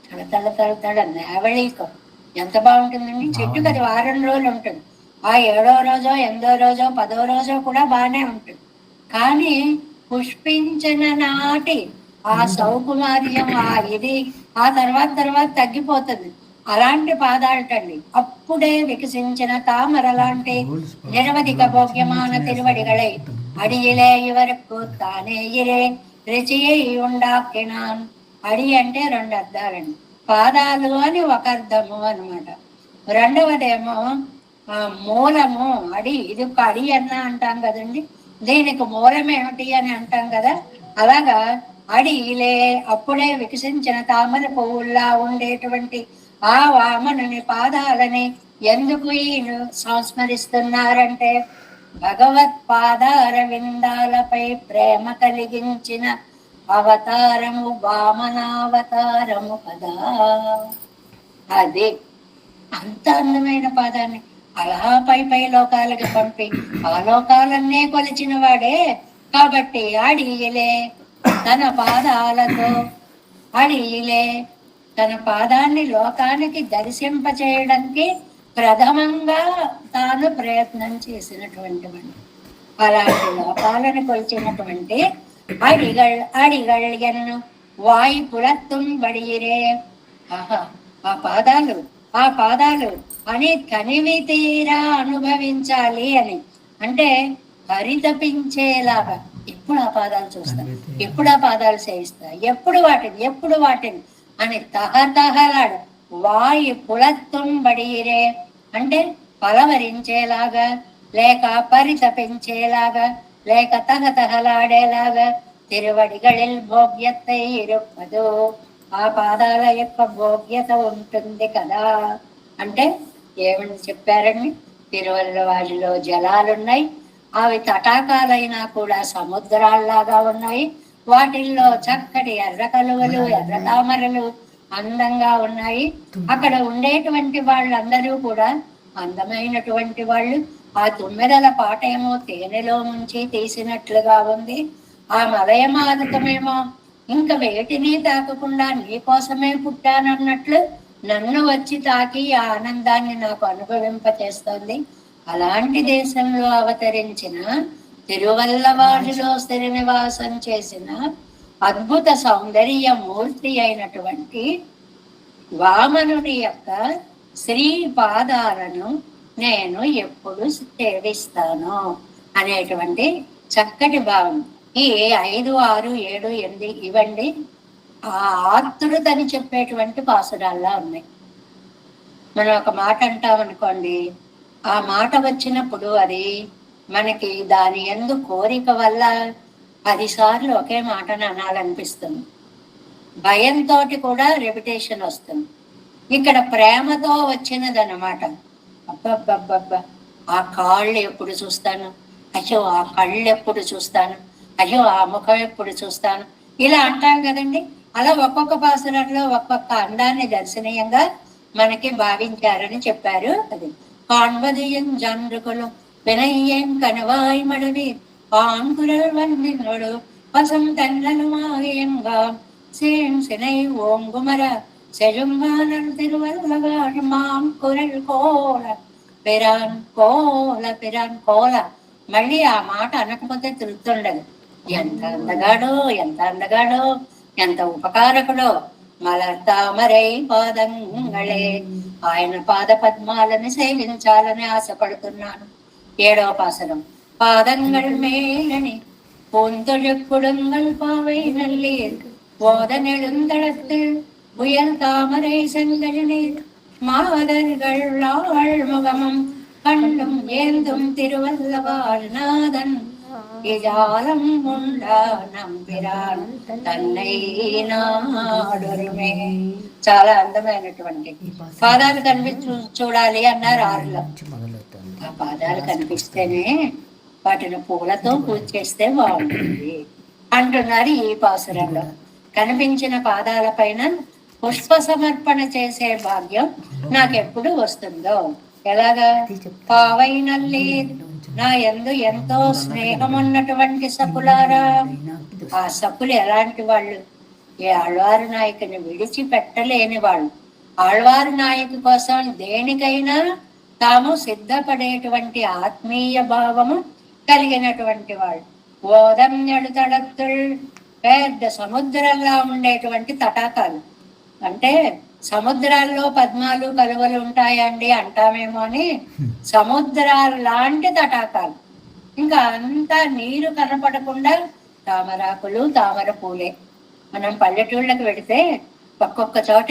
తడతడ తడతడ నేవళీకం ఎంత బాగుంటుందండి. చెట్టుకు అది వారం రోజులు ఉంటుంది, ఆ 7వ రోజో 8వ రోజో 10వ రోజో కూడా బాగానే ఉంటుంది, కానీ పుష్పించిన నాటి ఆ సౌకుమార్యం ఆ ఇది ఆ తర్వాత తగ్గిపోతుంది. అలాంటి పాదాలటండి, అప్పుడే వికసించిన తామర లాంటి నిరవధిక భోగ్యమాన తిరువడిగళై అడియిలే ఇవరకు తానే ఇరే రుచియై ఉండాకినాన్. అడి అంటే 2 అర్థాలండి, పాదాలు అని ఒక అర్థము అనమాట. రెండవదేమో మూలము. అడి, ఇది ఒక అడి అన్న అంటాం కదండి, దీనికి మూలం ఏమిటి అని అంటాం కదా. అలాగా అడిలే, అప్పుడే వికసించిన తామర పువ్వుల్లా ఉండేటువంటి ఆ వామనుని పాదాలని ఎందుకు ఈయన సంస్మరిస్తున్నారంటే, భగవత్ పాదారవిందాలపై ప్రేమ కలిగించిన అవతారము వామనావతారము కదా. అది అంత అందమైన పాదాన్ని అలా పై లోకాలకి పంపి ఆ లోకాలన్నే కొలిచిన వాడే కాబట్టి అడియలే తన పాదాలతో, అడియలే తన పాదాన్ని లోకానికి దర్శింపచేయడానికి ప్రథమంగా తాను ప్రయత్నం చేసినటువంటి వాడు. అలాంటి లోకాలను కొలిచినటువంటి అడిగళ్ళను వాయి పులత్తుం బడిరే. ఆహా, ఆ పాదాలు అని కనివి తీరా అనుభవించాలి అని అంటే పరితపించేలాగా, ఎప్పుడు ఆ పాదాలు చూస్తా, ఎప్పుడు ఆ పాదాలు సేవిస్తా, ఎప్పుడు వాటిని అని తహతహలాడు. వాయి పులత్తుం బడిరే అంటే పలవరించేలాగా, లేక పరితపించేలాగా, లేక తహతహలాడేలాగా తిరువడిగళిల్ భోగ్యத்தை ఇరుప్పదు, ఆ పాదాల యొక్క భోగ్యత ఉంటుంది కదా. అంటే ఏమని చెప్పారండి? తిరువల్లవాడిలో జలాలున్నాయి, అవి తటాకాలైనా కూడా సముద్రాల్లాగా ఉన్నాయి, వాటిల్లో చక్కటి ఎర్ర కలువలు ఎర్ర తామరలు అందంగా ఉన్నాయి. అక్కడ ఉండేటువంటి వాళ్ళందరూ కూడా అందమైనటువంటి వాళ్ళు. ఆ తుమ్మెదల పాట ఏమో తేనెలో ముంచి తీసినట్లుగా ఉంది. ఆ మలయమాదకమేమో ఇంకా వేటిని తాకకుండా నీ కోసమే పుట్టానన్నట్లు నన్ను వచ్చి తాకి ఆ ఆనందాన్ని నాకు అనుభవింపచేస్తోంది. అలాంటి దేశంలో అవతరించిన తిరువల్లవాడిలో స్థిర నివాసం చేసిన అద్భుత సౌందర్య మూర్తి అయినటువంటి వామనుని యొక్క శ్రీ పాదాలను నేను ఎప్పుడు సేవిస్తాను అనేటువంటి చక్కటి భావం. ఈ 5, 6, 7, 8 ఇవండి ఆ ఆర్తుడని చెప్పేటువంటి పాసురాల్లా ఉన్నాయి. మనం ఒక మాట అంటాం అనుకోండి, ఆ మాట వచ్చినప్పుడు అది మనకి దాని యందు కోరిక వల్ల 10 సార్లు ఒకే మాటను అనాలనిపిస్తుంది. భయంతో కూడా రెపిటేషన్ వస్తుంది. ఇక్కడ ప్రేమతో వచ్చినదన్నమాట. అబ్బబ్బబ్బబ్బా, ఆ కాళ్ళు ఎప్పుడు చూస్తాను, అయ్యో ఆ కళ్ళు ఎప్పుడు చూస్తాను, అయ్యో ఆ ముఖం ఎప్పుడు చూస్తాను, ఇలా అంటాం కదండి. అలా ఒక్కొక్క పాసురంలో ఒక్కొక్క అందాన్ని దర్శనీయంగా మనకి భావించారని చెప్పారు. అది కాన్వదియం జండ్రుకులు వినయ్యం కనవాయి మడవి ఆంకురల్ వందినోడు పసం తన్నలు మాయంగా சேன் சினை ஓங்குமர செழுங்கானல் திருவள்ளவாழ் மாம் குரல் కోల పెరాన్ కోల పెరాన్ కోల. మళ్ళీ ఆ మాట అనకపోతే తిరుగుతుండదు. ఎంత అందగాడో, ఎంత అందగాడో, ఎంత ఉపకారకుడో. మలర్ తామరై పాదంగళే, ఆయన పాద పద్మాలని సేవించాలని ఆశపడుతున్నాను. 7వ పాసరం. పాదంగళ్ మేలని பூந்தொழுக்குடுங்கள் பாவை நல்லீர் ஓத நெடுந்தளத்து உயர் தாமரை செங்கழுநீர் மாதர்கள் ஆழ்முகமும் கண்ணும் ஏந்தும் திருவல்லவாழ்நாதன் இஜாலம் உண்டா நம்பிరాన్ తన్నై నాడురుమే. చాలా అందమైనటువంటి పాదాలు కనిపించు చూడాలి అన్నారు 6లో. ఆ పాదాలు కనిపిస్తేనే వాటిని పూలతో పూజ చేస్తే బాగుంటుంది అంటున్నారు ఈ పాసురంలో. కనిపించిన పాదాల పైన పుష్ప సమర్పణ చేసే భాగ్యం నాకెప్పుడు వస్తుందో. ఎలాగా? పావైనల్లి నా యందు ఎంతో స్నేహం ఉన్నటువంటి సకులారా. ఆ సకులు ఎలాంటి వాళ్ళు? ఏ ఆళ్వారు నాయకుని విడిచిపెట్టలేని వాళ్ళు. ఆళ్వారు నాయకు కోసం దేనికైనా తాము సిద్ధపడేటువంటి ఆత్మీయ భావము కలిగినటువంటి వాళ్ళు. ఓదమ్యడు తడత్తుల్, పెద్ద సముద్రంలా ఉండేటువంటి తటాకాలు. అంటే సముద్రాల్లో పద్మాలు కలువలు ఉంటాయండి అంటామేమో అని, సముద్రాలు లాంటి తటాకాలు. ఇంకా అంతా నీరు కనపడకుండా తామరాకులు, తామర పూలే. మనం పల్లెటూళ్ళకి వెడితే ఒక్కొక్క చోట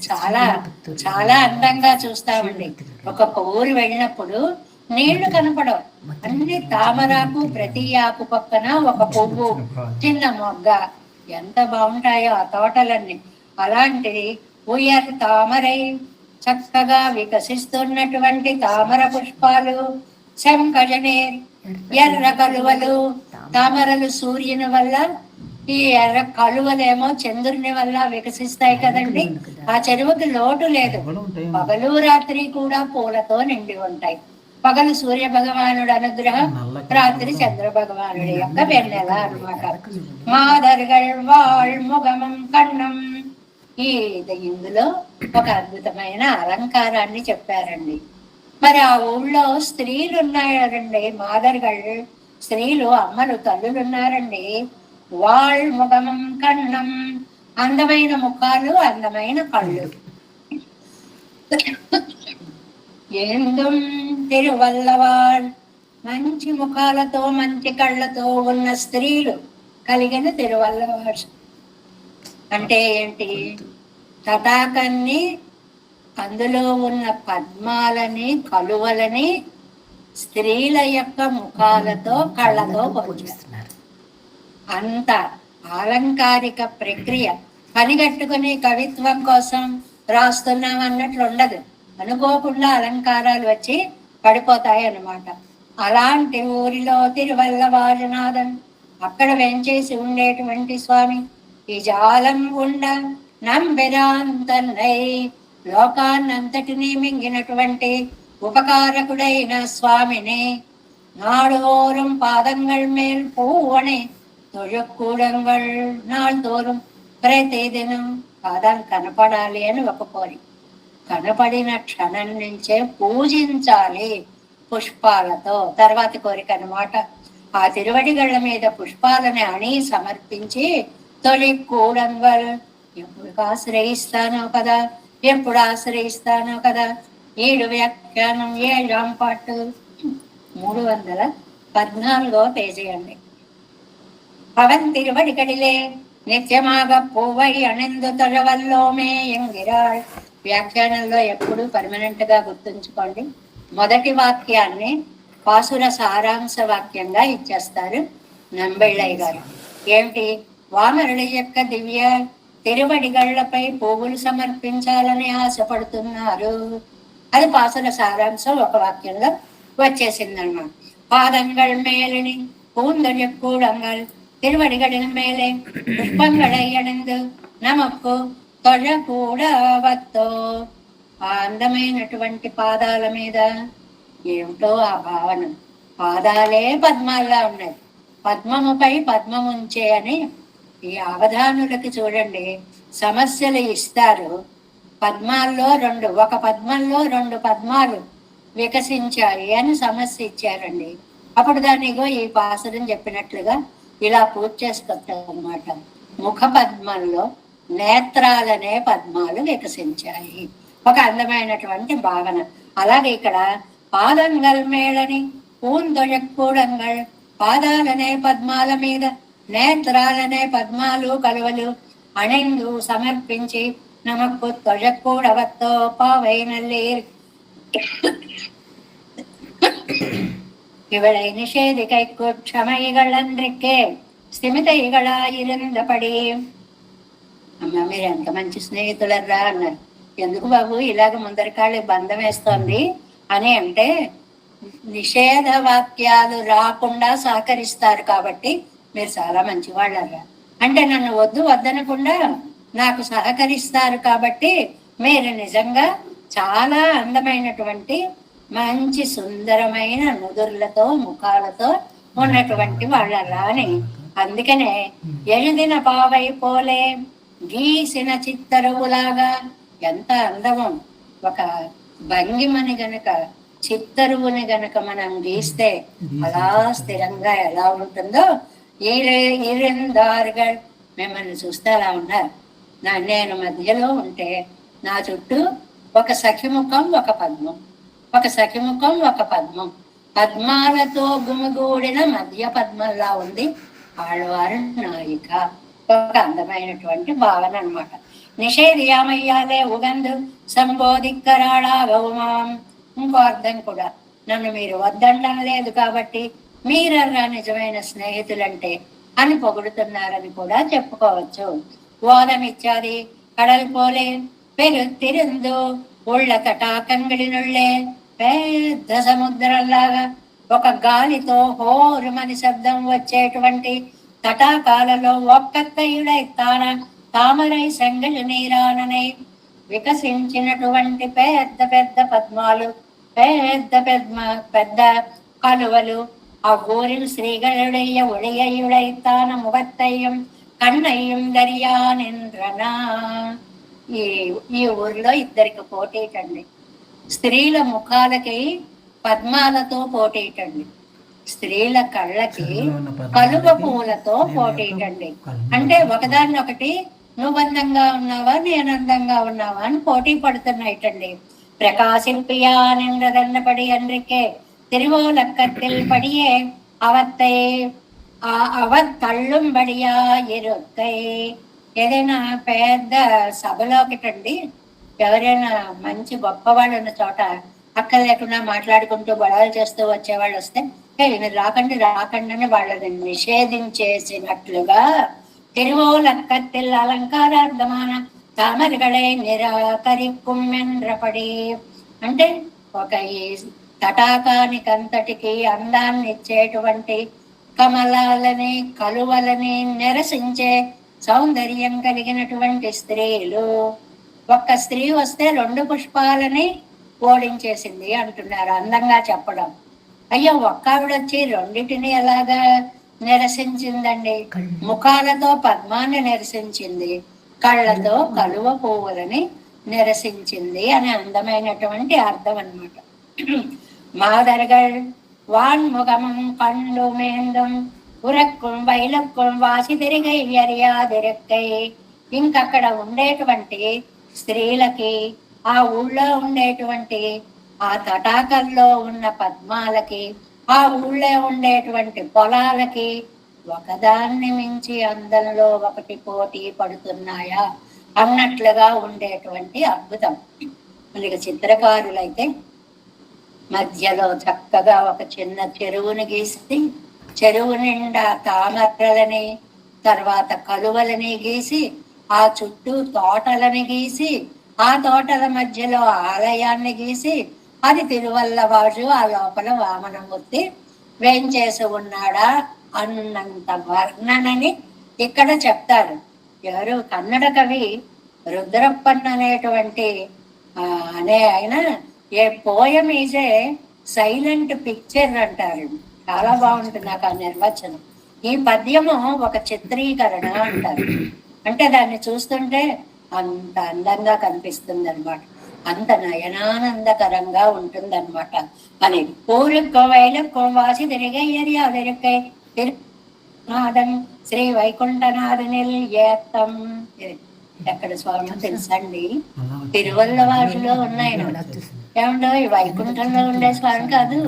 చాలా చాలా అందంగా చూస్తామండి. ఒక్కొక్క ఊరు వెళ్ళినప్పుడు నీళ్లు కనపడవు, అన్ని తామరాకు, ప్రతి ఆకు పక్కన ఒక పువ్వు, చిన్న మొగ్గ. ఎంత బాగుంటాయో ఆ తోటలన్నీ. అలాంటి ఉయర్ తామరై, చక్కగా వికసిస్తున్నటువంటి తామర పుష్పాలు, శంఖజనే ఎర్ర కలువలు. తామరలు సూర్యుని వల్ల, ఈ ఎర్ర కలువలేమో చంద్రుని వల్ల వికసిస్తాయి కదండి. ఆ చెరువుకి లోటు లేదు. పగలు రాత్రి కూడా పూలతో నిండి ఉంటాయి. పగలు సూర్య భగవానుడు అనుగ్రహం, రాత్రి చంద్ర భగవానుడి యొక్క వెన్నెల అనమాట. మాదర్గల్ వాళ్ళ ముఖమం కన్నం. ఇందులో ఒక అద్భుతమైన అలంకారాన్ని చెప్పారండి. మరి ఆ ఊళ్ళో స్త్రీలు ఉన్నారండి, మాదర్గల్ స్త్రీలు, అమ్మలు, తల్లులు ఉన్నారండి. వాళ్ళ ముఖమం కన్నం, అందమైన ముఖాలు, అందమైన కళ్ళు. ఏందుం తిరువల్లవాళ్, మంచి ముఖాలతో మంచి కళ్ళతో ఉన్న స్త్రీలు కలిగిన తిరువల్లవాళ్. అంటే ఏంటి? తటాకాన్ని, అందులో ఉన్న పద్మాలని, కలువలని స్త్రీల యొక్క ముఖాలతో కళ్ళతో పోల్చేస్తున్నారు. అంత అలంకారిక ప్రక్రియ. పనిగట్టుకుని కవిత్వం కోసం రాస్తున్నాం అన్నట్లు ఉండదు. అనుకోకుండా అలంకారాలు వచ్చి పడిపోతాయి అన్నమాట. అలాంటి ఊరిలో తిరువల్లవాజనాథన్, అక్కడ వెంచేసి ఉండేటువంటి స్వామి ఈ జాలం ఉండ నంబెరాంతన్నై లోకాన్నంతటినీ మింగినటువంటి ఉపకారకుడైన స్వామిని நாடோறும் பாதங்கள் மேல் பூவனை தொழக்கூடங்கள் నాள்దోறுం ప్రతి దినం పాదాలు కనపడాలి అని ఒక కోరిక. కనపడిన క్షణం నుంచే పూజించాలి పుష్పాలతో. తర్వాత కోరిక అన్నమాట. ఆ తిరువడిగళ్ళ మీద పుష్పాలని అణి సమర్పించి తొలి కూడంగల్ ఎప్పుడు ఆశ్రయిస్తానో కదా, ఎప్పుడు ఆశ్రయిస్తానో కదా. 7 వ్యాఖ్యానం 7వ పాటు 314వ పేజీ అండి. పవన్ తిరువడిగడిలే నిత్యమాగ పూవై అణెందు తొలవల్లోమే ఎంగిరాళ్. వ్యాఖ్యానంలో ఎప్పుడు పర్మనెంట్ గా గుర్తుంచుకోండి. మొదటి వాక్యాన్ని పాసుర సారాంశ వాక్యంగా ఇచ్చేస్తారు నంబెళ్ళయ్య గారు. ఏమిటి? వామరుడి యొక్క దివ్య తిరువడిగళ్లపై పువ్వులు సమర్పించాలని ఆశపడుతున్నారు. అది పాసుర సారాంశం ఒక వాక్యంలో వచ్చేసిందన్నమాట. பாதங்கள் மேலினி பூந்தொழிற்கூடங்கள் திருவடிகளின் மேலே புஷ்பங்களை அணிந்து நமக்கு తొడకూడవత్తో. ఆ అందమైనటువంటి పాదాల మీద ఏమిటో ఆ భావన. పాదాలే పద్మాల్లా ఉన్నాయి. పద్మముపై పద్మముంచే అని ఈ అవధానులకి చూడండి సమస్యలు ఇస్తారు. పద్మాల్లో ఒక పద్మంలో 2 పద్మాలు వికసించాయి అని సమస్య ఇచ్చారండి. అప్పుడు దానిగో ఈ పాసురం చెప్పినట్లుగా ఇలా పూజ చేసుకొస్తారు అన్నమాట. ముఖ పద్మంలో నేత్రాలనే పద్మాలు వికసించాయి. ఒక అందమైనటువంటి భావన. అలాగే ఇక్కడ పాదంగల్ మేళని పూందొഴக்கூడంగల్, పాదాలనే పద్మాల మీద నేత్రాలనే పద్మాలు కలువలు అణెందు సమర్పించి నమకు తొഴக்கூడవత్తో పావైనల్లీర్. இவளை நிஷேதிகைக்கு க்ஷமைகள் அன்றைக்கே స్థిమితైగళాయిరందపడి. అమ్మ మీరు ఎంత మంచి స్నేహితులరా అన్నారు. ఎందుకు బాబు ఇలాగ ముందరికాళ్ళకి బంధం వేస్తోంది అని అంటే, నిషేధ వాక్యాలు రాకుండా సహకరిస్తారు కాబట్టి మీరు చాలా మంచి వాళ్ళరా. అంటే నన్ను వద్దనకుండా నాకు సహకరిస్తారు కాబట్టి మీరు నిజంగా చాలా అందమైనటువంటి మంచి సుందరమైన నుదుర్లతో ముఖాలతో ఉన్నటువంటి వాళ్ళరా అని. అందుకనే ఎഴുదిన పావై పోలే గీసిన చిత్తరువులాగా. ఎంత అందము! ఒక భంగిమని గనక చిత్తరువుని గనక మనం గీస్తే అలా స్థిరంగా ఎలా ఉంటుందో ఇరిందారుగా మిమ్మల్ని చూస్తే అలా ఉన్నారు. నేను మధ్యలో ఉంటే నా చుట్టూ ఒక సఖిముఖం ఒక పద్మం, ఒక సఖిముఖం ఒక పద్మం, పద్మాలతో గుమిగూడిన మధ్య పద్మంలా ఉంది ఆళ్వారు నాయిక. ఒక అందమైనటువంటి భావన అనమాట. నిషేధియామయ్యాలే ఉగందు సంబోధిక్కరాళాగౌమాం. ఇంకో అర్థం కూడా, నన్ను మీరు వద్దండం లేదు కాబట్టి మీరన్నా నిజమైన స్నేహితులంటే అని పొగుడుతున్నారని కూడా చెప్పుకోవచ్చు. ఓదమిచ్చాది కడల్ పోలే పెరుతిరిందు ఉళ్ళ తటాకంగిడినుళ్ళే పెద్ద సముద్రంలాగా ఒక గాలితో హోరుమని శబ్దం వచ్చేటువంటి తటాకాలలో ఒక్కత్తయుడై తామరై సెంగలు నీరాననై వికసించినటువంటి పెద్ద పెద్ద పద్మాలు, పెద్ద కలువలు. ఆ ఊరిல் శ్రీகளுடைய ஒளியுடைத்தான முகத்தையும் కన్నయ్యం దర్యానింద్రనా. ఈ ఊరిలో ఇద్దరికి పోటీటండి. స్త్రీల ముఖాలకి పద్మాలతో పోటీటండి, స్త్రీల కళ్ళకి కలువ పూలతో పోటీటండి. అంటే ఒకదాన్నొకటి నువ్వు అందంగా ఉన్నావా నేను అందంగా ఉన్నావా అని పోటీ పడుతున్నాయిటండి. ప్రకాశింపియానింద్రదన్నపడి అన్రికే తిరువోలక్కத்தில் படியே அவத்தை அவர் తళ్ళుంబడియా ఇరుక్కై. ఏదైనా పెద్ద సభలోకిటండి ఎవరైనా మంచి గొప్ప వాళ్ళు ఉన్న చోట అక్కడ లేకుండా మాట్లాడుకుంటూ గొడవలు చేస్తూ వచ్చేవాళ్ళు వస్తే మీరు రాకండి అని వాళ్ళని నిషేధించేసినట్లుగా తిరువోలక్కத்தில் అలంకారార్థమాన తామరగళై నిరాకరిక్కుం ఎండ్రపడి. అంటే ఒక ఈ తటాకానికంతటికి అందాన్ని ఇచ్చేటువంటి కమలాలని కలువలని నిరసించే సౌందర్యం కలిగినటువంటి స్త్రీలు, ఒక్క స్త్రీ వస్తే 2 పుష్పాలని ఓడించేసింది అంటున్నారు, అందంగా చెప్పడం. అయ్యో, ఒక్క ఆవిడ వచ్చి రెండింటిని ఎలాగా నిరసించిందండి? ముఖాలతో పద్మాన్ని నిరసించింది, కళ్ళతో కలువ పువ్వులని నిరసించింది అని అందమైనటువంటి అర్థం అన్నమాట. మాదరగల్ వాన్ముఖమం కళ్ళు మేందం ఉరక్కుం వైలక్కుం వాసి తిరిగై ఎరియాదిరెక్కై. ఇంకక్కడ ఉండేటువంటి స్త్రీలకి, ఆ ఊళ్ళో ఉండేటువంటి ఆ తటాకల్లో ఉన్న పద్మాలకి, ఆ ఊళ్ళో ఉండేటువంటి పొలాలకి ఒకదాన్ని మించి అందంలో ఒకటి పోటీ పడుతున్నాయా అన్నట్లుగా ఉండేటువంటి అద్భుతం. మనకి చిత్రకారులైతే మధ్యలో చక్కగా ఒక చిన్న చెరువుని గీసి, చెరువు నిండా తామరలని, తర్వాత కలువలని గీసి, ఆ చుట్టూ తోటలని గీసి, ఆ తోటల మధ్యలో ఆలయాన్ని గీసి, అది తిరువల్లవాజు, ఆ లోపల వామనమూర్తి వేంచేసి ఉన్నాడా అన్నంత వర్ణనని ఇక్కడ చెప్తారు. ఎవరు? కన్నడ కవి రుద్రప్పన్ అనేటువంటి ఆయన a poem is a silent picture అంటారు. చాలా బాగుంటుంది నాకు ఆ నిర్వచనం. ఈ పద్యము ఒక చిత్రీకరణ అంటారు. అంటే దాన్ని చూస్తుంటే అంత అందంగా కనిపిస్తుంది అనమాట, అంత నయనానందకరంగా ఉంటుంది అనమాట అని. పూలుక్కో వైలక్కో వాసి తిరిగయ్యరి అదిరికై నాదన్ శ్రీ వైకుంఠనాథనిల్ ఏత్తం. ఎక్కడ స్వామి తెలుసండి? తిరువల్లవాజులో ఉన్నాయి. ఏమంటో ఈ వైకుంఠంలో ఉండే స్వామి కాదు,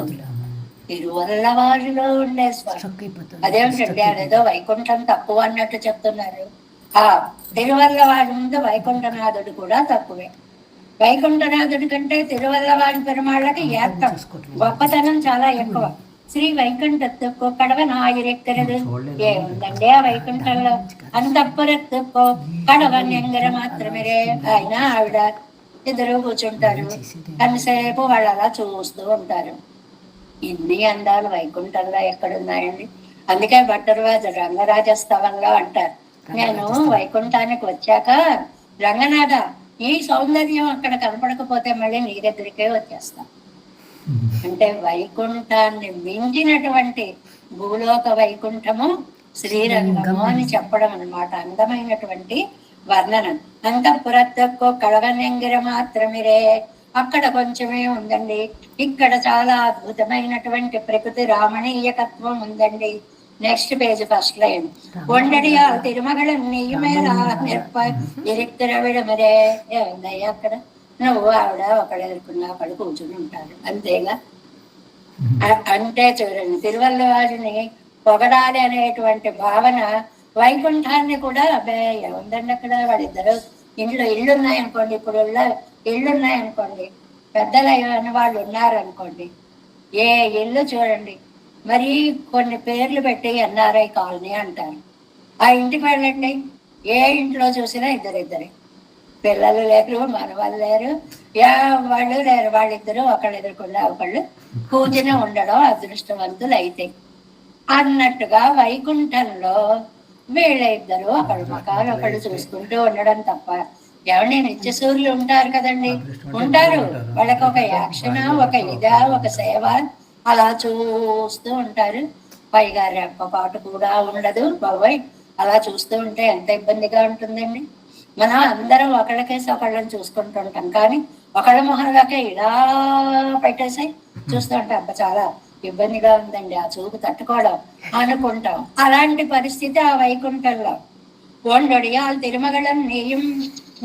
తిరువల్లవాజులో ఉండే స్వామి. అదేమిటండి, అదేదో వైకుంఠం తక్కువ అన్నట్టు చెప్తున్నారు. ఆ తిరువల్లవాజు ముందు వైకుంఠనాథుడు కూడా తక్కువే. వైకుంఠనాథుడి కంటే తిరువల్లవాజు పెరుమాళ్ళకి ఏత్తం, గొప్పతనం చాలా ఎక్కువ. శ్రీ వైకుంఠத்துக்கோ కడవనాయిరెక్కరదు. ఏముందండి ఆ వైకుంఠంలో? అంతఃపురத்துக்கో కడవన్యంగర మాత్రమే. ఆయన ఆవిడ ఇద్దరు కూర్చుంటారు, ఎంతసేపు వాళ్ళు అలా చూస్తూ ఉంటారు. ఇన్ని అందాలు వైకుంఠంలో ఎక్కడున్నాయండి? అందుకే భట్టరువాజు రంగరాజస్తవంలో అంటారు, నేను వైకుంఠానికి వచ్చాక రంగనాథ, ఈ సౌందర్యం అక్కడ కనపడకపోతే మళ్ళీ నీ దగ్గరికే వచ్చేస్తా. అంటే వైకుంఠాన్ని మించినటువంటి భూలోక వైకుంఠము శ్రీరంగము అని చెప్పడం అన్నమాట. అందమైనటువంటి వర్ణనం. అంతఃపురత్తుకో కళవన్యంగిర మాత్రమిరే. అక్కడ కొంచెమే ఉందండి, ఇక్కడ చాలా అద్భుతమైనటువంటి ప్రకృతి రామణీయకత్వం ఉందండి. Next page, first line. ఒండడియా తిరుమగళ నెయ్యమేలా నిర్ప ఇరిక్తిర విడమరే. ఏముందయ్యా అక్కడ? నువ్వు ఆవిడ ఒకళ్ళు ఎదుర్కొన్నా ఒకళ్ళు కూర్చుని ఉంటారు, అంతేగా. అంటే చూడండి, తిరువల్లవారిని పొగడాలి అనేటువంటి భావన వైకుంఠాన్ని కూడా, అబ్బే ఏముందండి అక్కడ, వాళ్ళిద్దరు ఇళ్ళున్నాయనుకోండి, ఇప్పుడు ఇళ్ళున్నాయనుకోండి, పెద్దలు అని వాళ్ళు ఉన్నారనుకోండి, ఏ ఇల్లు చూడండి, మరి కొన్ని పేర్లు పెట్టి ఎన్ఆర్ఐ కాలనీ అంటారు. ఆ ఇంటికి వెళ్ళండి, ఏ ఇంట్లో చూసినా ఇద్దరిద్దరే, పిల్లలు లేరు, మనవాళ్ళు లేరు, వాళ్ళు లేరు, వాళ్ళిద్దరూ ఒకళ్ళు ఎదుర్కొంటే ఒకళ్ళు కూర్చుని ఉండడం అదృష్టవంతులు అయితే అన్నట్టుగా వైకుంఠంలో వీళ్ళ ఇద్దరు ఒకళ్ళు మకాలు ఒకళ్ళు చూసుకుంటూ ఉండడం తప్ప. ఏమండి, నిత్య సూర్యులు ఉంటారు కదండి, ఉంటారు. వాళ్ళకి ఒక యాక్షన్, ఒక ఇదా, ఒక సేవ అలా చూస్తూ ఉంటారు. పైగా రెప్పపాటు కూడా ఉండదు బాబాయ్. అలా చూస్తూ ఉంటే ఎంత ఇబ్బందిగా ఉంటుందండి. మనం అందరం ఒకళ్ళకేసి ఒకళ్ళని చూసుకుంటుంటాం, కానీ ఒకళ్ళ మొహంలోకే ఇలా పెట్టేసి చూస్తూ ఉంటాం. అబ్బా చాలా ఇబ్బందిగా ఉందండి, ఆ చూపు తట్టుకోవడం అనుకుంటాం. అలాంటి పరిస్థితి ఆ వైకుంఠంలో. ఒండొడియాల్ తిరుమగళం నెయ్యం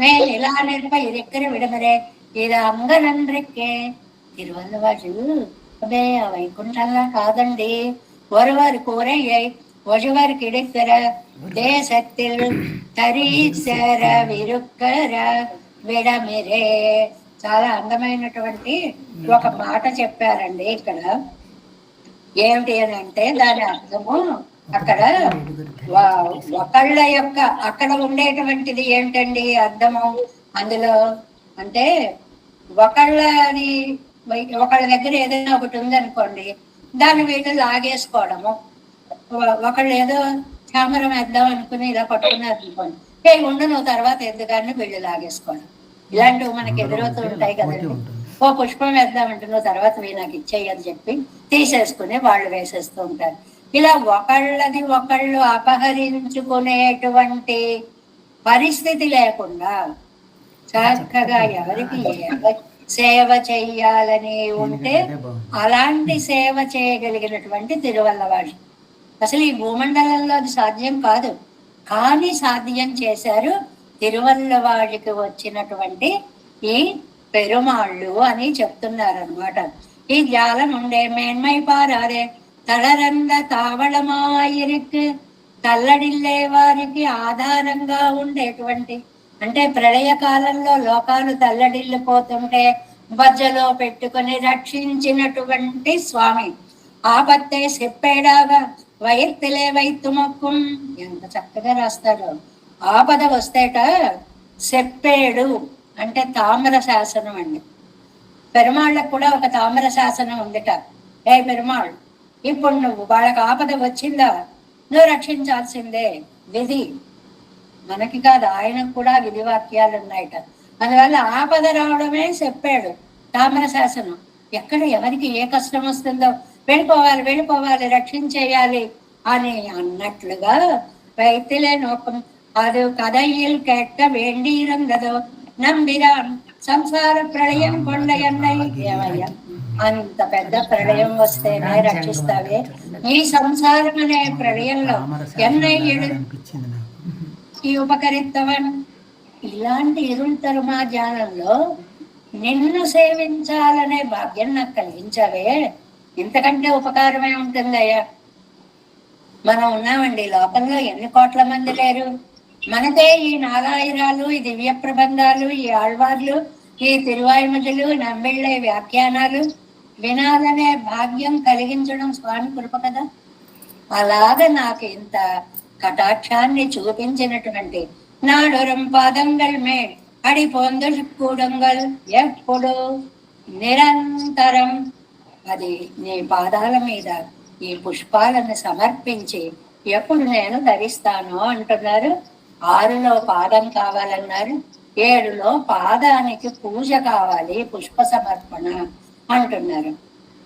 మే ఇలా నిర్ప ఇరెక్కర విడమరే ఇది అంగనండ్రెక్కే. తిరువల్లవాజు అదే ఆ వైకుంఠంలా కాదండి. ஒருவர் கூரையை ஒருவர் கிடைக்கிற தேசத்தில் தరీసర విరుక్కర విడమిరే. చాలా అందమైనటువంటి ఒక మాట చెప్పారండి ఇక్కడ. ఏమిటి అని అంటే దాని అర్థము, అక్కడ ఒకళ్ళ యొక్క అక్కడ ఉండేటువంటిది ఏంటండి అర్థము అందులో అంటే, ఒకళ్ళని ఒకళ్ళ దగ్గర ఏదైనా ఒకటి ఉందనుకోండి, దాన్ని వీళ్ళు లాగేసుకోవడము. ఒకళ్ళు ఏదో చామరం వేద్దాం అనుకుని ఇలా పట్టుకున్నారు అనుకోండి, ఉండు నువ్వు తర్వాత ఎందుకని వీళ్ళు లాగేసుకోవడం, ఇలాంటివి మనకి ఎదురవుతూ ఉంటాయి కదండి. ఓ పుష్పం వేద్దామంటే నువ్వు తర్వాత నాకు ఇచ్చేయి అని చెప్పి తీసేసుకుని వాళ్ళు వేసేస్తూ ఉంటారు. ఇలా ఒకళ్ళది ఒకళ్ళు అపహరించుకునేటువంటి పరిస్థితి లేకుండా చక్కగా ఎవరికి సేవ చెయ్యాలని ఉంటే అలాంటి సేవ చేయగలిగినటువంటి తిరువల్లవాడు. అసలు ఈ భూమండలంలో అది సాధ్యం కాదు, కానీ సాధ్యం చేశారు తిరువల్లవాడికి వచ్చినటువంటి ఈ పెరుమాళ్ళు అని చెప్తున్నారు అనమాట. ఈ జాలం ఉండే మేన్మై పారారే తళరంద తావళమాయిరికి తల్లడిల్లే వారికి ఆధారంగా ఉండేటువంటి, అంటే ప్రళయ కాలంలో లోకాలు తల్లడిల్లిపోతుంటే బజ్జలో పెట్టుకుని రక్షించినటువంటి స్వామి. ఆపత్తే చెప్పేడాగా వైర్తిలే వైతుమొక్కం, ఎంత చక్కగా రాస్తారో. ఆపద వస్తేట చెప్పేడు అంటే తామ్ర శాసనం అండి. పెరుమాళ్ళకు కూడా ఒక తామ్ర శాసనం ఉందిట. ఏ పెరుమాళ్, ఇప్పుడు నువ్వు వాళ్ళకి ఆపద వచ్చిందా, నువ్వు రక్షించాల్సిందే, విధి. మనకి కాదు, ఆయనకు కూడా విధి వాక్యాలు ఉన్నాయట. అందువల్ల ఆపద రావడమే చెప్పాడు తామ్ర శాసనం. ఎక్కడ ఎవరికి ఏ కష్టం వస్తుందో వెళ్ళిపోవాలి వెళ్ళిపోవాలి రక్షించేయాలి అని అన్నట్లుగా వైతిలే నోకం అది కథయిల్ కేట్ట వేండీరంగదో నంబిరాన్ సంసార ప్రళయం కొండయన్నై. ఏమయ్యా, అంత పెద్ద ప్రళయం వస్తేనే రక్షిస్తావే, ఈ సంసారం అనే ప్రళయంలో ఎన్నయ్యడు ఈ ఉపకరిత్తవన్. ఇలాంటి ఇరుల్ తరుమా ధ్యానంలో నిన్ను సేవించాలనే భాగ్యం నాకు కలిగించవే, ఇంతకంటే ఉపకారమే ఉంటుందయ్యా. మనం ఉన్నామండి లోకంలో ఎన్ని కోట్ల మంది లేరు, మనకే ఈ నాలాయిరాలు, ఈ దివ్య ప్రబంధాలు, ఈ ఆళ్వార్లు, ఈ తిరువాయుమతులు, నమ్మిళ్ళే వ్యాఖ్యానాలు వినాలనే భాగ్యం కలిగించడం స్వామి కృప కదా. అలాగ నాకు ఇంత కటాక్షాన్ని చూపించినటువంటి నాడొరం పాదంగల్ మే అడి పొందలు కూడంగల్ ఎప్పుడు నిరంతరం అది నీ పాదాల మీద ఈ పుష్పాలను సమర్పించి ఎప్పుడు నేను ధరిస్తాను అంటున్నారు. 6లో పాదం కావాలన్నారు, 7లో పాదానికి పూజ కావాలి, పుష్ప సమర్పణ అంటున్నారు.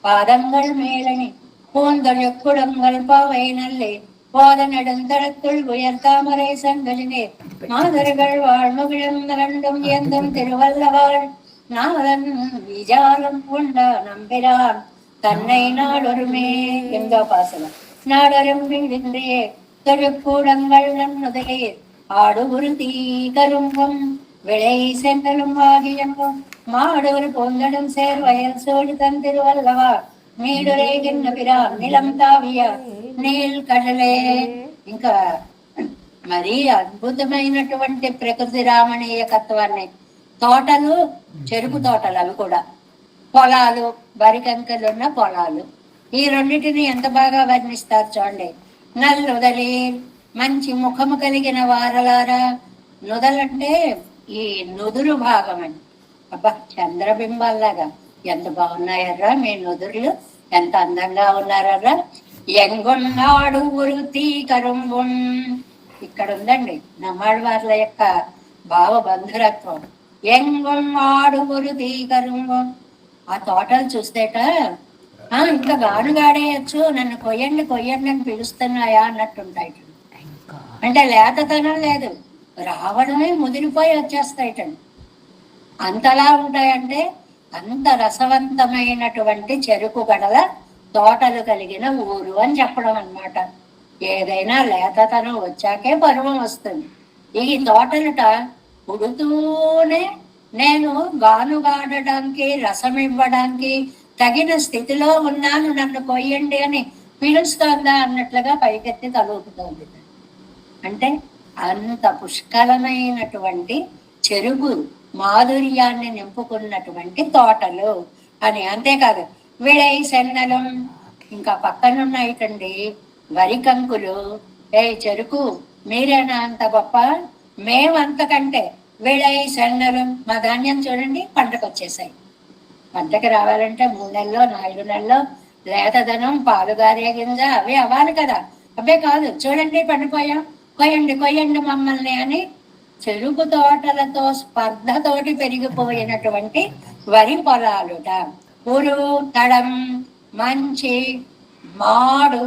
పాదంగల్ మేలని పూందలు ఎక్కుడంగల్ పావైనల్లే போத நெடுந்தரத்துள் உயர்தாமரை சங்கலினே மாதர்கள் வாழ்முகிழந்தரண்டும் ஏந்தும் திருவல்லவாள் நாதன் விஜாலம் உண்ட நம்பிரான் தன்னை நாடொருமே எங்க பாசனம். நாடரும் விழின்றே தொழுக்கூடங்கள் நன்னுதலே ஆடு உறுதி கரும்பும் விளை சென்றலும் ஆகியங்கும் மாடொரு பொங்கடும் சேர் வயல் சோழி தன் திருவல்லவா మీడురేగిన్న పిరాన్ నిలం తావియ నీల్ కడలే. ఇంకా మరీ అద్భుతమైనటువంటి ప్రకృతి రామణీయకత్వాన్ని, తోటలు, చెరుకు తోటలు, అవి కూడా పొలాలు, వరికంకలున్న పొలాలు, ఈ రెండింటిని ఎంత బాగా వర్ణిస్తారు చూడండి. నల్లుదలి మంచి ముఖము కలిగిన వారలారా, నుదలంటే ఈ నుదురు భాగం అని. అబ్బా, చంద్రబింబాల్లాగా ఎంత బాగున్నాయర్రా మీ నుదురులు, ఎంత అందంగా ఉన్నారర్రా. ఎంగొన్నాడు ఉరుతి కరుంగున్, ఇక్కడ ఉందండి నమ్మాళ్ళవార్ల యొక్క భావ బంధురత్వం. ఎంగొన్నాడు ఉరుతి కరుంగున్, ఆ తోటలు చూస్తేట ఇంకా గానుగాడేయచ్చు, నన్ను కొయ్యండి కొయ్యండి అని పిలుస్తున్నాయా అన్నట్టుంటాయి. అంటే లేతతనం లేదు, రావడమే ముదిరిపోయి వచ్చేస్తాయిటండి. అంతలా ఉంటాయంటే అంత రసవంతమైనటువంటి చెరుకు గడల తోటలు కలిగిన ఊరు అని చెప్పడం అన్నమాట. ఏదైనా లేతతనం వచ్చాకే పరువం వస్తుంది. ఈ తోటలుట పుడుతూనే నేను గానుగాడడానికి, రసం ఇవ్వడానికి తగిన స్థితిలో ఉన్నాను, నన్ను కొయ్యండి అని పిలుస్తోందా అన్నట్లుగా పైకెత్తి తలూపుతోంది. అంటే అంత పుష్కలమైనటువంటి చెరుకు మాధుర్యాన్ని నింపుకున్నటువంటి తోటలు అని. అంతేకాదు విళై సెన్నలం, ఇంకా పక్కనున్నాయిటండి వరి కంకులు. చెరుకు మీరేనా అంత గొప్ప, మేమంతకంటే విళై సెన్నలం. మా ధాన్యం చూడండి పంటకు వచ్చేసాయి. పంటకి రావాలంటే 3 నెలల్లో 4 నెలల్లో లేతదనం, పాలుగారే గింజ అవి అవ్వాలి కదా. అబ్బే కాదు, చూడండి పండిపోయాం, కొయ్యండి కొయ్యండి మమ్మల్ని అని చెరుకు తోటలతో స్పర్ధతోటి పెరిగిపోయినటువంటి వరి పొలాలుట. ఉరు, తడం, మంచి, మాడు,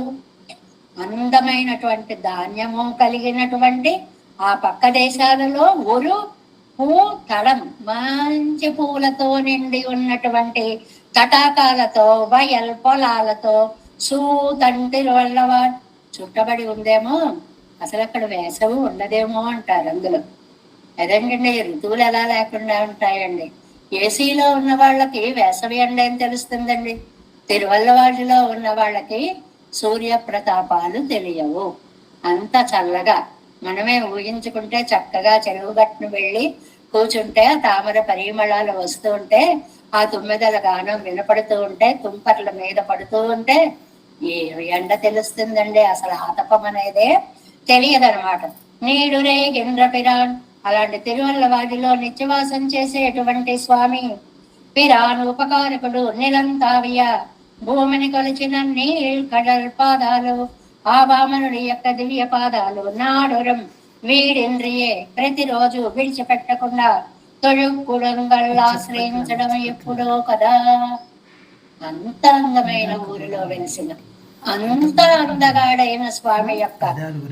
అందమైనటువంటి ధాన్యము కలిగినటువంటి ఆ పక్క దేశాలలో ఉరు, పూ, తడం, మంచి పూలతో నిండి ఉన్నటువంటి తటాకాలతో, వయల్ పొలాలతో, సూతంటిల వల్ల చుట్టబడి ఉందేమో, అసలు అక్కడ వేసవి ఉండదేమో అంటారు. అందులో అదేంటండి, ఋతువులు ఎలా లేకుండా ఉంటాయండి? ఏసీలో ఉన్న వాళ్ళకి వేసవి అండి అని తెలుస్తుందండి, తిరువల్లవాడిలో ఉన్న వాళ్ళకి సూర్య ప్రతాపాలు తెలియవు. అంత చల్లగా మనమే ఊహించుకుంటే చక్కగా చెరువు గట్టును వెళ్ళి కూర్చుంటే ఆ తామర పరిమళాలు వస్తూ ఉంటే, ఆ తుమ్మెదల గానం వినపడుతూ ఉంటే, తుంపర్ల మీద పడుతూ ఉంటే ఏ ఎండ తెలుస్తుందండి? అసలు ఆతపం అనేదే తెలియదనమాట. నీడు రే గింద్రపిరాన్, అలాంటి తిరువల్లవాడిలో నిత్యవాసం చేసేటువంటి స్వామి పిరాన్ ఉపకారకుడు నిలంతావియ, భూమిని కొలిచిన నీల్ కడల్ పాదాలు, ఆ వామనుడి యొక్క దివ్య పాదాలు నాడురం వీడింద్రియే, ప్రతిరోజు విడిచిపెట్టకుండా తొഴുక్కుడంగళ్ళాశ్రయించడం ఎప్పుడో కదా. అంత అందమైన ఊరిలో వెలిసిన అంత అందగాడైన స్వామి యొక్క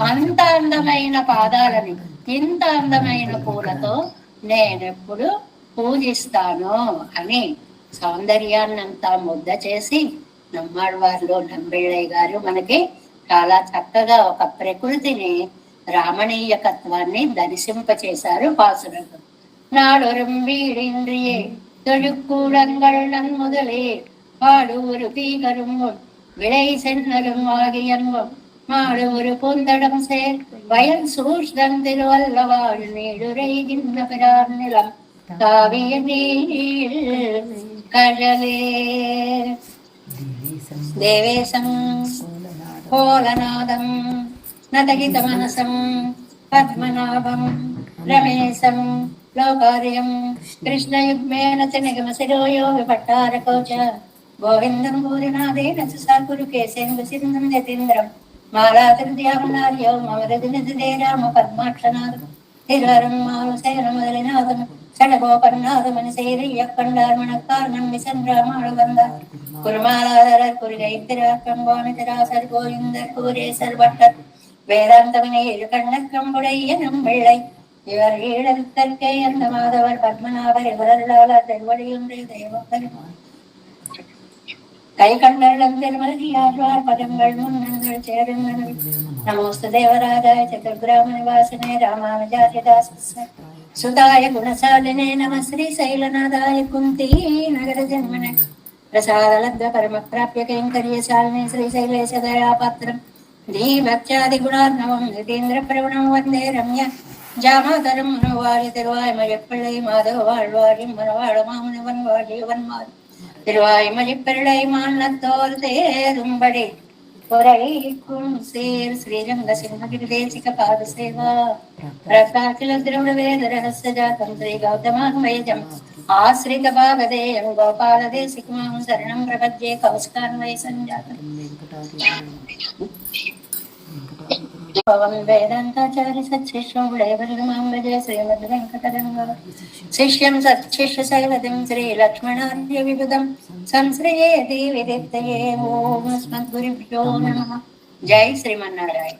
అంత అందమైన పాదాలని ఇంత అందమైన పూలతో నేనెప్పుడు పూజిస్తాను అని సౌందర్యాన్నంతా ముద్ద చేసి నమ్మాళ్ళవారిలో నంబిళ్ళయ్య గారు మనకి చాలా చక్కగా ఒక ప్రకృతిని, రామణీయకత్వాన్ని దర్శింపచేశారు పాసురంలో. నాడొரும் வீடின்றியே தொழுக்கூடங்கள் நன்முதலே பாடு ஒரு பீகரும்பும் விளை சென்னலும் ஆகியன்பும் மாடு ஒரு பூந்தடம் சேர் வயல் சூழ்தன் திருவல்லவாழ் நீடுரைகின்ற பிரார் நிலம் காவிய நீர் கழலே. தேவேசம் கோலநாதம் நதகித மனசம் పద్మనాభం రమేశం లోకార్యం కృష్ణయుగ్మేన చ నిగమశిరోయో విపట్టారకోచ గోవిందం భూరినాథేన చ సాకురు కేశేందు సింధం యతీంద్రం మాలాతృత్యామనార్యో మమరదినిదే రామ పద్మాక్షనాథం తిరువరం మానుసేన మొదలినాథం షడగోపర్నాథమని సేరయ్యక్కండార్మణకారణం విసంద్రామాళబంద కురుమాలాధర కురుగైతిరాకంబోనితిరాసర్ గోవిందర్ కూరే సర్వట్టర్ வேதாந்தவனே கண்ணக்கம்புடைய நம்பிள்ளை இவர் ஈழத்தற்கை அந்த மாதவர் பத்மநாபர் இவரருளால் திருவடியொன்றை தெய்வம் பெருமாள் கை கண்டளம் திருமதியாழ்வார் பதங்கள் முன்னங்கள் சேருங்கள். நமோஸ்து தேவராஜாய சதுர்கிராம நிவாசினே ராமானுஜாரிதாச சுதாய குணசாலினே நம ஸ்ரீ சைலநாதாய குந்தி நகர ஜன்மன பிரசாதலப்த பரம பிராப்ய கைங்கரியசாலினே ஸ்ரீ சைலேஷ தயாபாத்திரம் దీభక్త్యాది గుణార్ణవం నితేంద్ర ప్రవణం వందే రమ్య జామాతరం మనవాడి తిరువాయ్మழிப்பிள்ளை మాధవ வாழ்வாடி మనవాడ మామునివన్ వాడియవన్ మాది తిరువాయ్మழிப்பிள்ளை మాన్నத்தோர் தேரும்படி பொறைக்கும் சேர் ஸ்ரீரங்க సింహగిరి దేశిక పాద సేవా ప్రకాశిల ద్రవిడ వేద రహస్య జాతం శ్రీ గౌతమాన్వయజం ఆశ్రిత భాగదేయం గోపాల దేశికమాం శరణం ప్రపద్యే కౌశికాన్వయ సంజాతం పవన్ వేదాంతాచార్య సత్శిష్యుడేవర్గమాంబజే శ్రీమద్ వెంకటరంగ శిష్యం సత్శిష్య శైవదం శ్రీ లక్ష్మణార్య విబుధం సంశ్రయేతి విదిత్తయే ఓం అస్మద్గురుభ్యో నమః. జై శ్రీమన్నారాయణ.